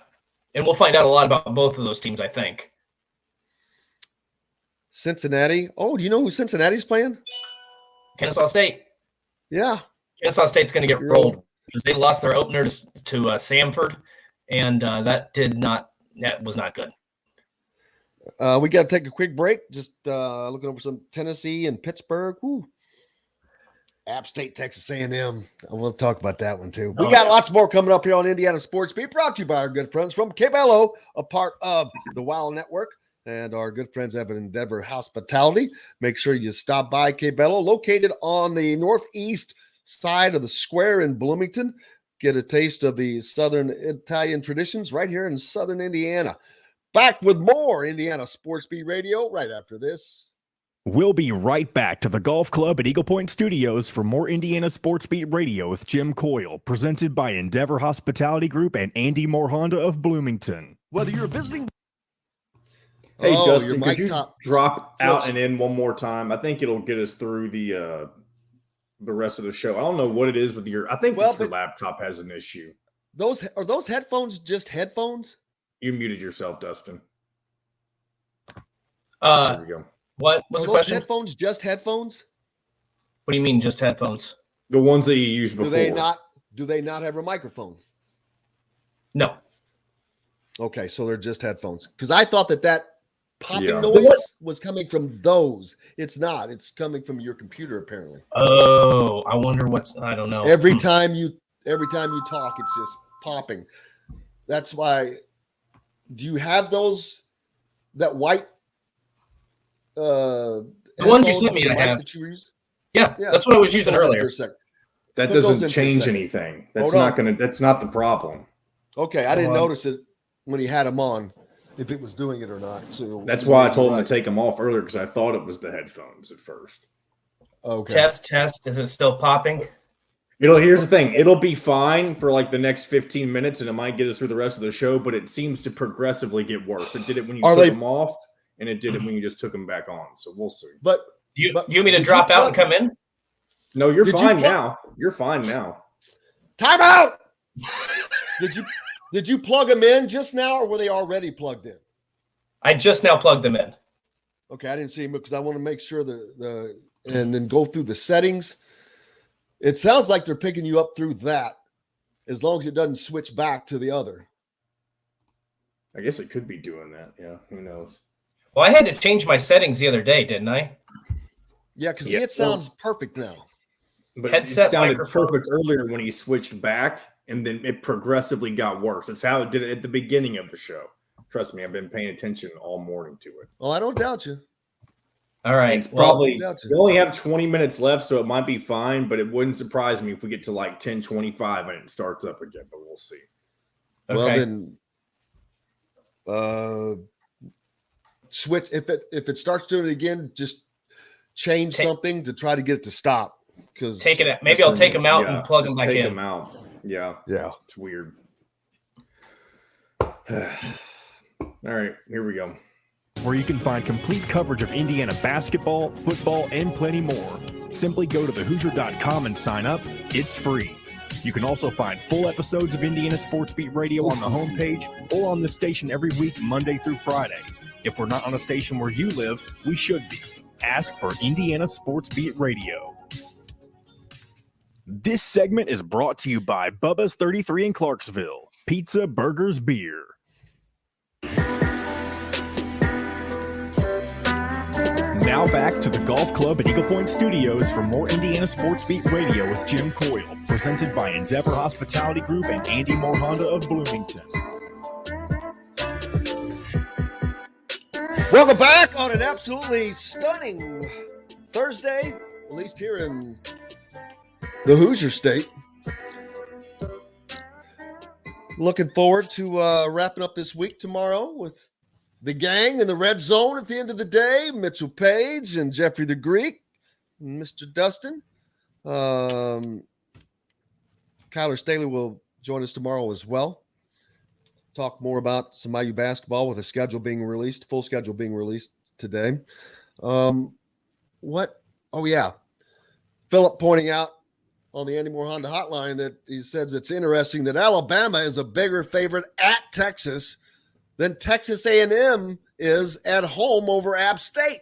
And we'll find out a lot about both of those teams, I think. Cincinnati. Oh, do you know who Cincinnati's playing? Kennesaw State. Yeah. Kennesaw State's going to get rolled because they lost their opener to Samford, and that was not good. We got to take a quick break. Just looking over some Tennessee and Pittsburgh. Woo. App State, Texas A&M. I want to talk about that one too. We got lots more coming up here on Indiana Sports Beat, brought to you by our good friends from Cabello, a part of the WOW Network, and our good friends at Endeavor Hospitality. Make sure you stop by Cabello, located on the northeast side of the square in Bloomington. Get a taste of the Southern Italian traditions right here in Southern Indiana. Back with more Indiana Sports Beat Radio right after this. We'll be right back to the Golf Club at Eagle Point Studios for more Indiana Sports Beat Radio with Jim Coyle, presented by Endeavor Hospitality Group and Andy Moore Honda of Bloomington. Whether you're visiting... Hey, Dustin, could you drop out and in one more time? I think it'll get us through the rest of the show. I don't know what it is with your... I think your laptop has an issue. Are those headphones just headphones? You muted yourself, Dustin. There we go. What was the question? Headphones just headphones? What do you mean just headphones? The ones that you used before. Do they not have a microphone? No. Okay, so they're just headphones. Because I thought that popping noise was coming from those. It's not. It's coming from your computer, apparently. Oh, I wonder I don't know. Every time you talk, it's just popping. That's why. Do you have that white the ones you sent me, I have. That you use? Yeah, that's what I was using earlier. That doesn't change anything. That's not the problem. Okay, I didn't notice it when he had him on, if it was doing it or not. So that's why I told him to take them off earlier, because I thought it was the headphones at first. Okay. Test. Is it still popping? Here's the thing. It'll be fine for like the next 15 minutes, and it might get us through the rest of the show, but it seems to progressively get worse. It did it when you took them off, and it did it when you just took them back on. So we'll see. But you want me to drop out and come in? No, you're fine now. You're fine now. Time out. Did you plug them in just now, or were they already plugged in? I just now plugged them in. Okay, I didn't see them because I want to make sure and then go through the settings. It sounds like they're picking you up through that, as long as it doesn't switch back to the other. I guess it could be doing that. Yeah, who knows? Well, I had to change my settings the other day, didn't I? Yeah, because it sounds perfect now. But it sounded perfect earlier when he switched back, and then it progressively got worse. It's how it did it at the beginning of the show. Trust me, I've been paying attention all morning to it. Well, I don't doubt you. All right. It's probably we only have 20 minutes left, so it might be fine, but it wouldn't surprise me if we get to like 10:25 and it starts up again, but we'll see. Okay. Well, then switch if it starts doing it again, just change something to try to get it to stop. Because maybe I'll take them out and plug them back in. Take them out. Yeah. It's weird. All right, here we go. Where you can find complete coverage of Indiana basketball, football, and plenty more. Simply go to thehoosier.com and sign up. It's free. You can also find full episodes of Indiana Sports Beat Radio on the homepage or on the station every week, Monday through Friday. If we're not on a station where you live, we should be. Ask for Indiana Sports Beat Radio. This segment is brought to you by Bubba's 33 in Clarksville. Pizza, burgers, beer. Now back to the Golf Club at Eagle Point Studios for more Indiana Sports Beat Radio with Jim Coyle, presented by Endeavor Hospitality Group and Andy Moore Honda of Bloomington. Welcome back on an absolutely stunning Thursday, at least here in the Hoosier State. Looking forward to wrapping up this week tomorrow with the gang in the red zone at the end of the day. Mitchell Page and Jeffrey the Greek, and Mr. Dustin. Kyler Staley will join us tomorrow as well. Talk more about some IU basketball with a schedule being released, full schedule being released today. Philip pointing out on the Andy Moore Honda hotline that he says it's interesting that Alabama is a bigger favorite at Texas than Texas A&M is at home over App State.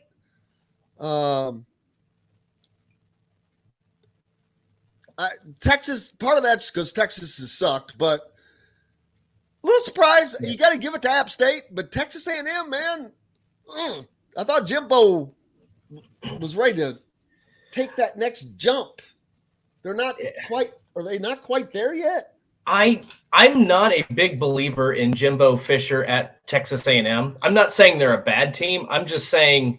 Texas, part of that's because Texas has sucked, but a little surprised. You got to give it to App State, but Texas A&M, man, I thought Jimbo was ready to take that next jump. They're not quite. Are they not quite there yet? I'm not a big believer in Jimbo Fisher at Texas A&M. I'm not saying they're a bad team. I'm just saying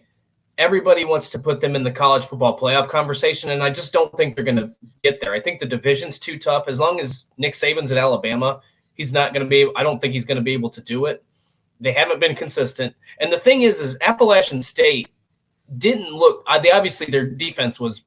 everybody wants to put them in the college football playoff conversation, and I just don't think they're going to get there. I think the division's too tough. As long as Nick Saban's at Alabama, he's not going to be – I don't think he's going to be able to do it. They haven't been consistent. And the thing is Appalachian State didn't look – obviously their defense was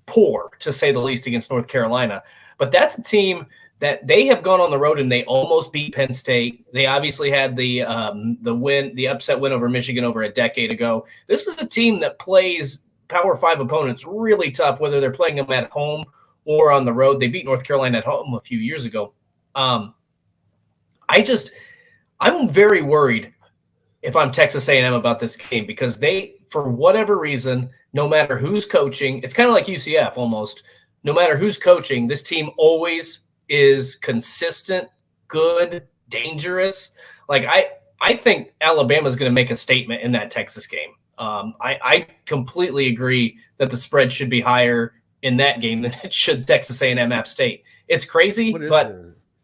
poor, to say the least, against North Carolina. But that's a team – that they have gone on the road and they almost beat Penn State. They obviously had the upset win over Michigan over a decade ago. This is a team that plays Power 5 opponents really tough, whether they're playing them at home or on the road. They beat North Carolina at home a few years ago. I'm very worried if I'm Texas A&M about this game because they, for whatever reason, no matter who's coaching, it's kind of like UCF almost. No matter who's coaching, this team always is consistent, good, dangerous. Like I think Alabama's going to make a statement in that Texas game. I completely agree that the spread should be higher in that game than it should Texas A&M App State. It's crazy, but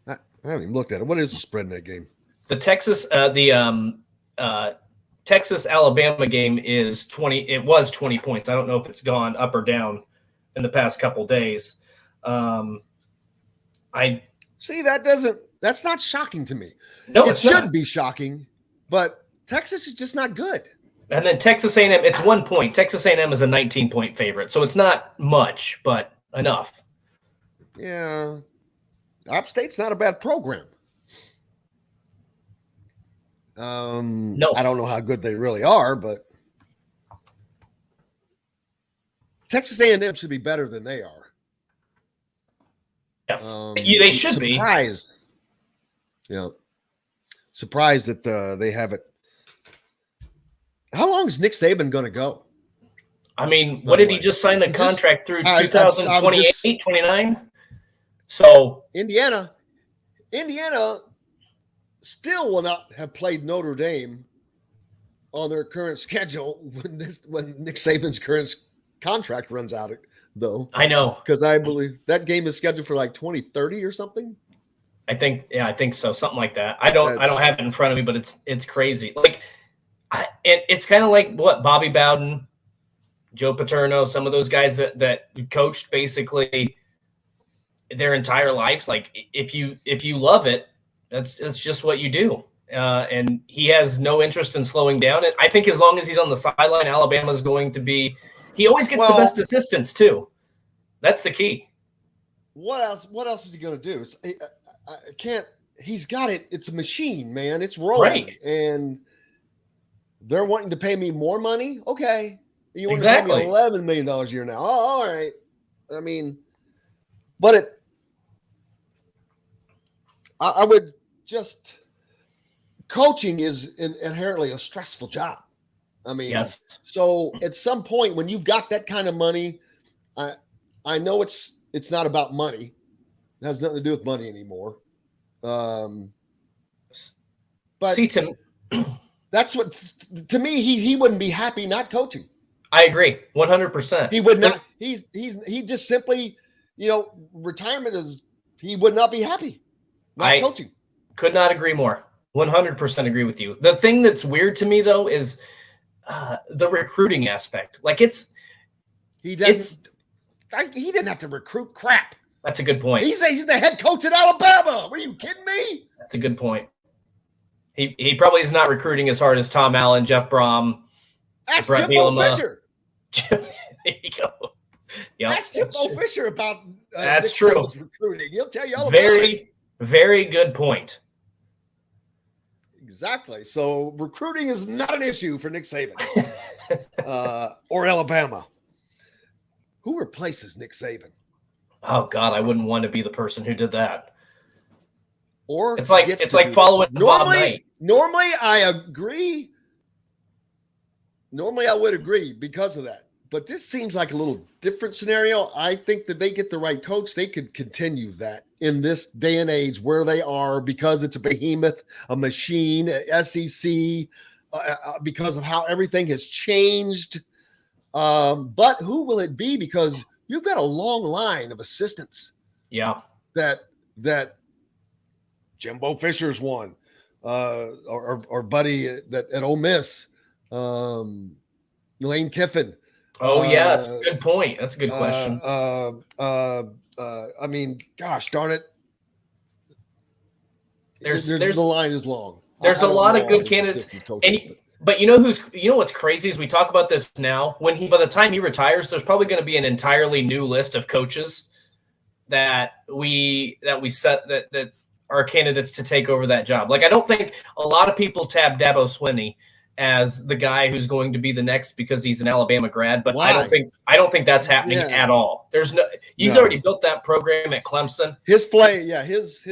I haven't even looked at it. What is the spread in that game? The Texas Alabama game is 20. It was 20 points. I don't know if it's gone up or down. in the past couple days. I see that's not shocking to me. No, it should not. Be shocking, but Texas is just not good. And then Texas A&M, it's 1 point. Texas A&M is a 19-point favorite, so it's not much, but enough. Yeah, App State's not a bad program. No, I don't know how good they really are, but Texas A&M should be better than they are. Yes, they should be. Surprised. Yeah, surprised that they have it. How long is Nick Saban going to go? I mean, what did he just sign a contract through 2028, 29? So Indiana still will not have played Notre Dame on their current schedule when Nick Saban's current contract runs out, though. I know, because I believe that game is scheduled for like 2030 or something. I think so, something like that. I don't have it in front of me, but it's crazy. Like, it's kind of like what Bobby Bowden, Joe Paterno, some of those guys that coached basically their entire lives. Like, if you love it, that's just what you do. And he has no interest in slowing down. And I think as long as he's on the sideline, Alabama's going to be. He always gets the best assistants too. That's the key. What else is he going to do? I can't. He's got it. It's a machine, man. It's rolling, right. And they're wanting to pay me more money. Okay, you want exactly. to pay me $11 million a year now? Oh, all right. I mean, but I would just. Coaching is inherently a stressful job. I mean, yes. So at some point when you've got that kind of money, I know it's not about money. It has nothing to do with money anymore. But see, that's what to me he wouldn't be happy not coaching. I agree 100%. He would not. He just simply, retirement is. He would not be happy not coaching. Could not agree more. 100% agree with you. The thing that's weird to me though is the recruiting aspect. Like he didn't have to recruit crap. That's a good point. He's the head coach at Alabama. Are you kidding me? That's a good point. He probably is not recruiting as hard as Tom Allen, Jeff Brom. Ask Jimbo Fisher. There you go. Yep, ask Jimbo Fisher about that's true. Recruiting. He'll tell you all about it. Very good point. Exactly. So recruiting is not an issue for Nick Saban or Alabama. Who replaces Nick Saban? Oh God, I wouldn't want to be the person who did that. Or it's like following Bob Knight. Normally, I agree. Normally, I would agree because of that. But this seems like a little different scenario. I think that they get the right coach. They could continue that in this day and age where they are because it's a behemoth, a machine, SEC, because of how everything has changed. But who will it be? Because you've got a long line of assistants. Yeah. That Jimbo Fisher's one, or Buddy at Ole Miss, Lane Kiffin. Oh, yes. Good point. That's a good question. I mean, gosh darn it. The line is long. There's a lot of good candidates. But you know what's crazy is we talk about this now. By the time he retires, there's probably going to be an entirely new list of coaches that we set that are candidates to take over that job. Like, I don't think a lot of people tab Dabo Swinney as the guy who's going to be the next because he's an Alabama grad, but why? I don't think that's happening at all. He's already built that program at Clemson. His play, he's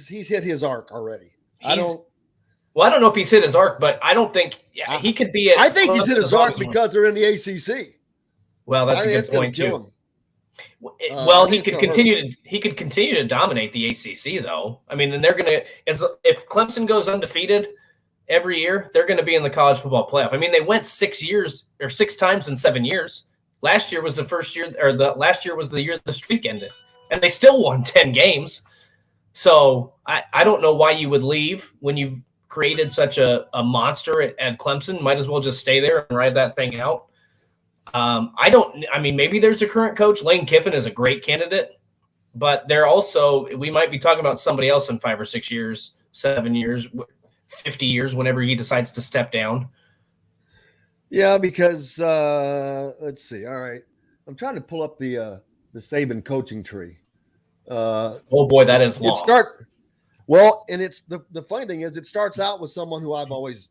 hit his arc already. I don't know if he's hit his arc, but I don't think he could be at I think he's Clemson hit his arc because they're in the ACC. Well, that's a good point too. Well, he could continue to dominate the ACC though. I mean, and they're going to if Clemson goes undefeated every year, they're going to be in the college football playoff. I mean, they went 6 times in 7 years. Last year was the first year, last year was the year the streak ended, and they still won 10 games. So I don't know why you would leave when you've created such a monster at Clemson. Might as well just stay there and ride that thing out. Maybe there's a current coach. Lane Kiffin is a great candidate, but we might be talking about somebody else in 5 or 6 years, 7 years, 50 years, whenever he decides to step down. Yeah, because let's see. All right, I'm trying to pull up the Saban coaching tree. Oh boy, that is long. And it's the funny thing is, it starts out with someone who I've always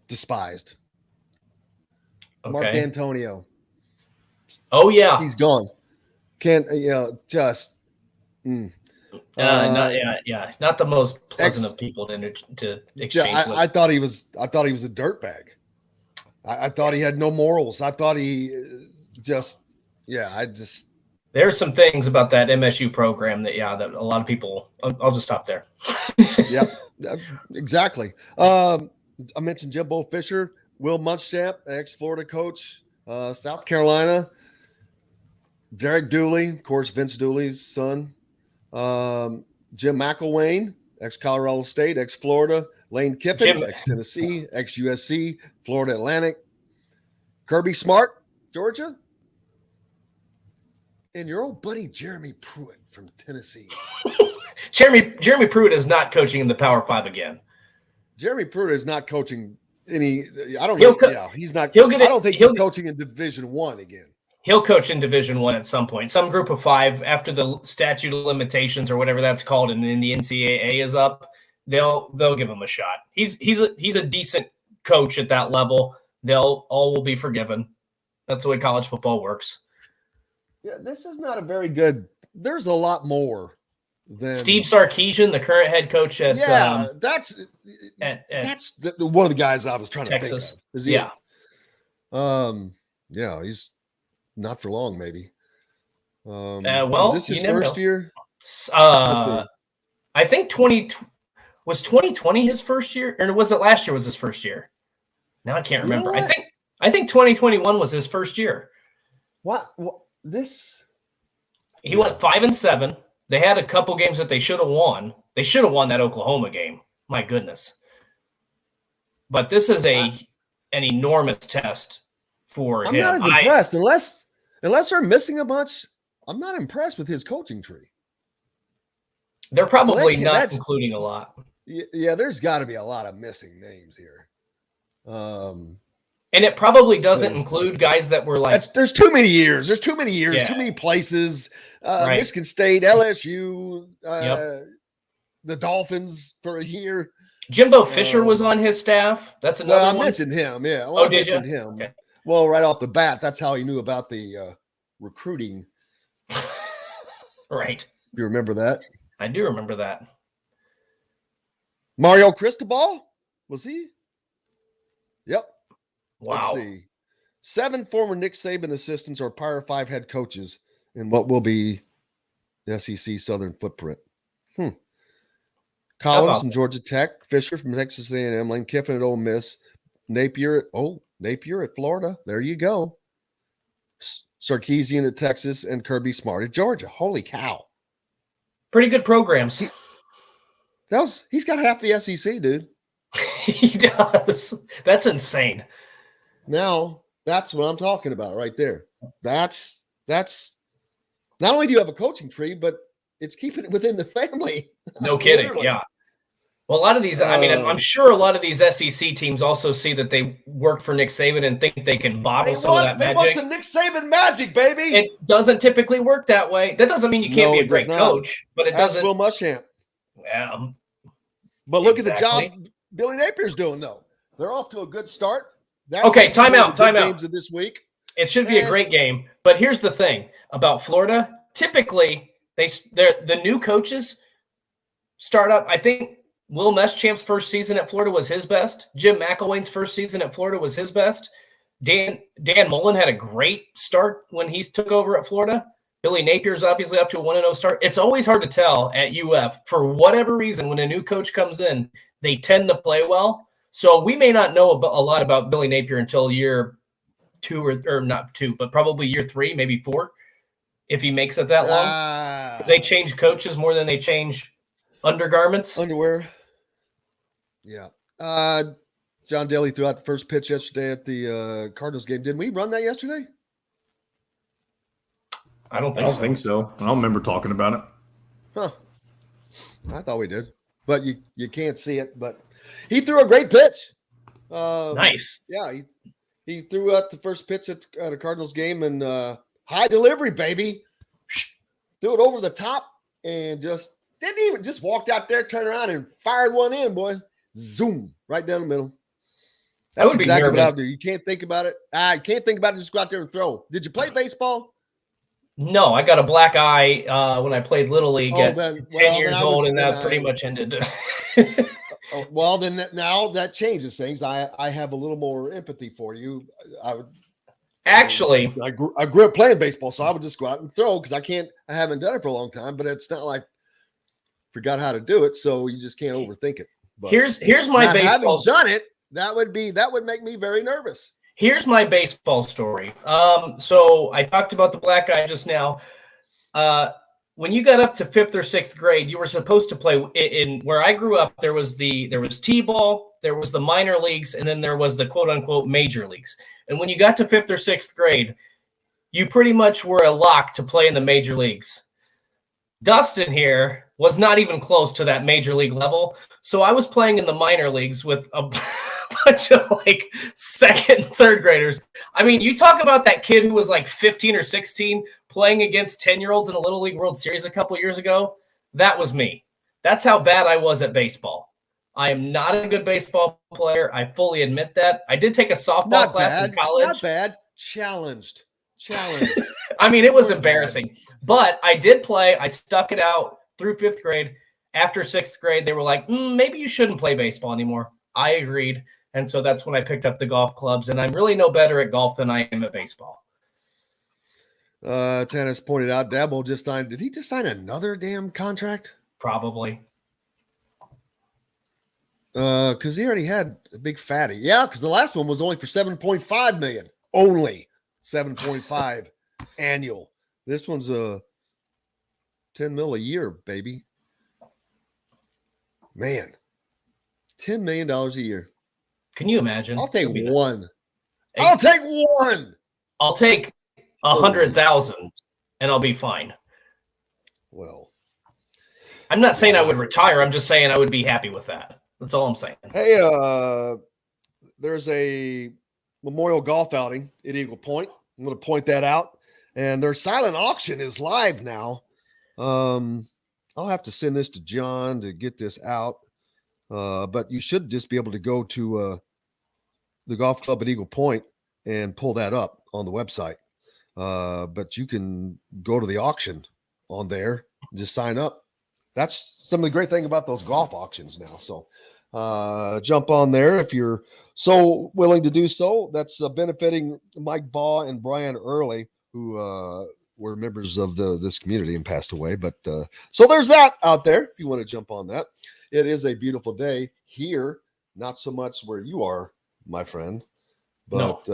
despised. Okay. Mark Antonio. Oh yeah, he's gone. Can't just. Not the most pleasant of people to exchange with. I thought he was a dirtbag. I thought he had no morals. I thought he There's some things about that MSU program that a lot of people. I'll just stop there. Yeah, exactly. I mentioned Jimbo Fisher, Will Muschamp, ex-Florida coach, South Carolina. Derek Dooley, of course, Vince Dooley's son. Jim McElwain, ex-Colorado State, ex-Florida. Lane Kiffin, ex-Tennessee, ex-USC, Florida Atlantic. Kirby Smart, Georgia. And your old buddy Jeremy Pruitt from Tennessee. Jeremy Pruitt is not coaching in the Power 5 again. Jeremy Pruitt is not coaching any. I don't know. He's not. I don't think he's coaching in Division I again. He'll coach in Division I at some point. Some group of 5 after the statute of limitations or whatever that's called, and then the NCAA is up. They'll give him a shot. He's a decent coach at that level. All will be forgiven. That's the way college football works. Yeah, this is not a very good. There's a lot more than Steve Sarkisian, the current head coach at. Yeah, that's one of the guys I was trying Texas. to think of. Is he? Yeah. He's not for long, maybe. Is this his first year? I think 2020 his first year, or was it last year? Was his first year? Now I can't remember. I think 2021 was his first year. What this? He went 5-7. They had a couple games that they should have won. They should have won that Oklahoma game. My goodness. But this is an enormous test for him. I'm not as impressed unless they're missing a bunch. I'm not impressed with his coaching tree. They're probably not including a lot. Yeah, there's got to be a lot of missing names here. And it probably doesn't include guys that were like. There's too many years. There's too many years. Yeah. Too many places. Right. Michigan State, LSU, the Dolphins for a year. Jimbo Fisher was on his staff. That's another one. I mentioned him. Yeah. Well, I mentioned him. Okay. Well, right off the bat, that's how he knew about the recruiting. Right. You remember that? I do remember that. Mario Cristobal? Was he? Yep. Wow. Let's see. 7 former Nick Saban assistants are Power 5 head coaches in what will be the SEC Southern footprint. Collins from Georgia Tech, Fisher from Texas A&M, Lane Kiffin at Ole Miss, Napier at Florida. There you go. Sarkisian at Texas and Kirby Smart at Georgia. Holy cow. Pretty good programs. He's got half the SEC, dude. He does. That's insane. Now, that's what I'm talking about right there. That's not only do you have a coaching tree, but it's keeping it within the family. No kidding. Literally. Yeah. Well, a lot of these, I'm sure a lot of these SEC teams also see that they worked for Nick Saban and think they can bottle some of that magic. They want some Nick Saban magic, baby. It doesn't typically work that way. That doesn't mean you can't be a great coach, but it doesn't. Will Muschamp. Yeah. But look at the job Billy Napier's doing, though. They're off to a good start. Okay, timeout. Games of this week. It should be a great game. But here's the thing about Florida. Typically, the new coaches start up. I think Will Muschamp's first season at Florida was his best. Jim McElwain's first season at Florida was his best. Dan Mullen had a great start when he took over at Florida. Billy Napier's obviously up to a 1-0 start. It's always hard to tell at UF. For whatever reason, when a new coach comes in, they tend to play well. So we may not know a lot about Billy Napier until year 2 or not 2, but probably year 3, maybe 4, if he makes it that long. Because they change coaches more than they change undergarments. Underwear. Yeah. John Daly threw out the first pitch yesterday at the Cardinals game. Didn't we run that yesterday? I don't think so. I don't remember talking about it. Huh. I thought we did. But you can't see it. But he threw a great pitch. Nice. Yeah, he threw out the first pitch at a Cardinals game and high delivery, baby. Threw it over the top and just walked out there, turned around and fired one in, boy. Zoom, right down the middle. That's exactly what I would do. You can't think about it. You can't think about it. Just go out there and throw. Did you play baseball? No, I got a black eye when I played Little League at 10 years old, and that pretty much ended. Well, then now that changes things. I have a little more empathy for you. I grew up playing baseball, so I would just go out and throw because I haven't done it for a long time, but it's not like I forgot how to do it, so you just can't overthink it. But here's my baseball. Having done it, that would make me very nervous. Here's my baseball story. So I talked about the black eye just now. When you got up to 5th or 6th grade, you were supposed to play in where I grew up. There was T-ball, there was the minor leagues, and then there was the quote unquote major leagues. And when you got to 5th or 6th grade, you pretty much were a lock to play in the major leagues. Dustin here was not even close to that major league level. So I was playing in the minor leagues with a bunch of like 2nd and 3rd graders. I mean, you talk about that kid who was like 15 or 16 playing against 10-year-olds in a Little League World Series a couple years ago. That was me. That's how bad I was at baseball. I am not a good baseball player. I fully admit that. I did take a softball class in college. Not bad. Challenged. I mean, it was embarrassing. But I did play. I stuck it out through 5th grade. After 6th grade, they were like, maybe you shouldn't play baseball anymore. I agreed. And so that's when I picked up the golf clubs. And I'm really no better at golf than I am at baseball. Tannis pointed out Dabo just signed. Did he just sign another damn contract? Probably. Because he already had a big fatty. Yeah, because the last one was only for $7.5 million. Only $7.5 annual. This one's $10 million a year, baby. Man, $10 million a year. Can you imagine? I'll take one. I'll take one. I'll take 100,000 and I'll be fine. Well, I'm not saying I would retire. I'm just saying I would be happy with that. That's all I'm saying. Hey, there's a memorial golf outing at Eagle Point. I'm going to point that out. And their silent auction is live now. I'll have to send this to John to get this out. But you should just be able to go to the golf club at Eagle Point and pull that up on the website. But you can go to the auction on there and just sign up. That's some of the great thing about those golf auctions now. So jump on there if you're so willing to do so. That's benefiting Mike Baugh and Brian Early, who were members of this community and passed away. But so there's that out there if you want to jump on that. It is a beautiful day here, not so much where you are, my friend. But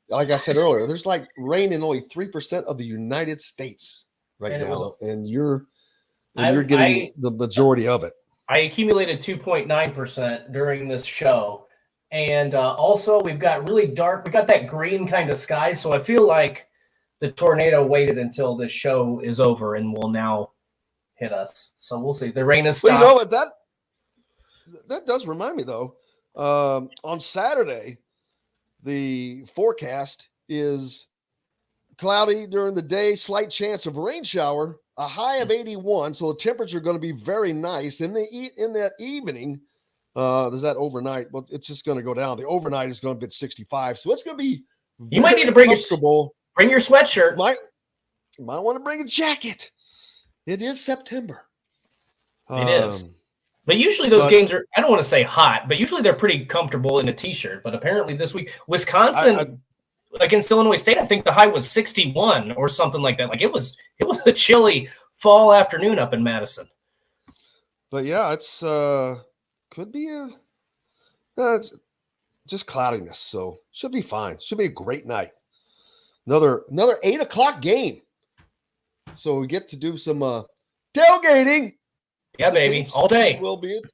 like I said earlier, there's like rain in only 3% of the United States right now, and you're getting the majority of it. I accumulated 2.9% during this show, and also we've got really dark. We got that green kind of sky, so I feel like the tornado waited until this show is over and will now hit us. So we'll see. The rain has stopped. Well, you know what, that does remind me though. On Saturday, the forecast is cloudy during the day, slight chance of rain shower, a high of 81. So the temperature are going to be very nice. In that evening, there's that overnight. Well, it's just going to go down. The overnight is going to be at 65. So it's going to be you might need to bring your sweatshirt. Might want to bring a jacket. It is September. It is. But usually those games are, I don't want to say hot, but usually they're pretty comfortable in a t-shirt. But apparently this week, Wisconsin, against Illinois State, I think the high was 61 or something like that. Like it was a chilly fall afternoon up in Madison. But yeah, it's could be it's just cloudiness. So should be fine. Should be a great night. Another 8:00 game. So we get to do some tailgating. Yeah, baby, all day. Will be it.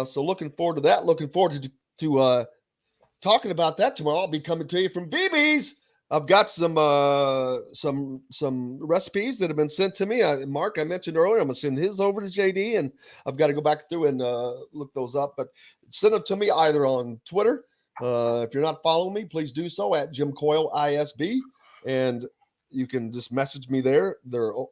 So looking forward to that. Looking forward to talking about that tomorrow. I'll be coming to you from BB's. I've got some recipes that have been sent to me. Mark, I mentioned earlier, I'm gonna send his over to JD, and I've got to go back through and look those up. But send them to me either on Twitter. If you're not following me, please do so at Jim Coyle ISB, and you can just message me there.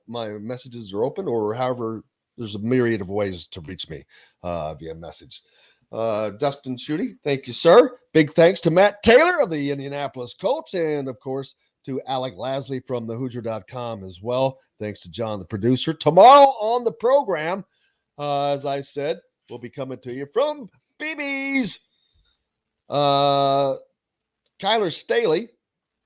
My messages are open, or however, there's a myriad of ways to reach me via message. Dustin Schutte, thank you, sir. Big thanks to Matt Taylor of the Indianapolis Colts, and of course to Alec Lasley from thehoosier.com as well. Thanks to John, the producer. Tomorrow on the program, as I said, we'll be coming to you from BB's. Kyler Staley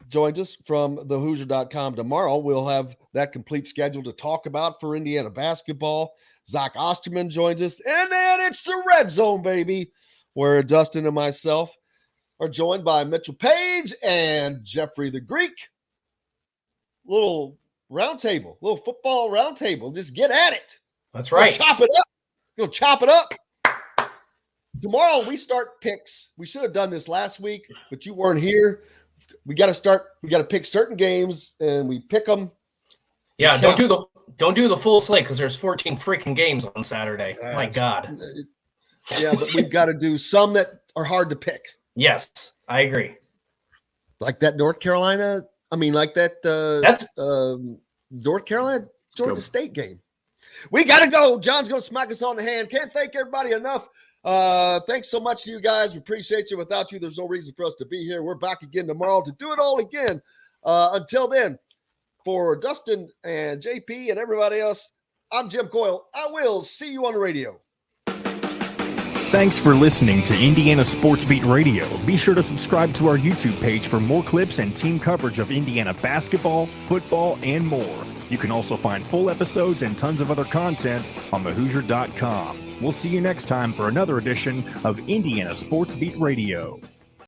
joins us from thehoosier.com tomorrow. We'll have that complete schedule to talk about for Indiana basketball. Zach Osterman joins us, and then it's the Red Zone, baby, where Dustin and myself are joined by Mitchell Page and Jeffrey the Greek. Little roundtable, little football roundtable. Just get at it. That's right. Chop it up. You'll chop it up. Tomorrow we start picks. We should have done this last week, but you weren't here. We got to pick certain games, and we pick them. Yeah, don't do the full slate because there's 14 freaking games on Saturday. My God. Yeah, but we've got to do some that are hard to pick. Yes, I agree. Like that North Carolina. I mean, like that North Carolina Georgia State game. We got to go. John's going to smack us on the hand. Can't thank everybody enough. Thanks so much to you guys. We appreciate you. Without you, there's no reason for us to be here. We're back again tomorrow to do it all again. Until then, for Dustin and JP and everybody else, I'm Jim Coyle. I will see you on the radio. Thanks for listening to Indiana Sports Beat Radio. Be sure to subscribe to our YouTube page for more clips and team coverage of Indiana basketball, football, and more. You can also find full episodes and tons of other content on thehoosier.com. We'll see you next time for another edition of Indiana Sports Beat Radio.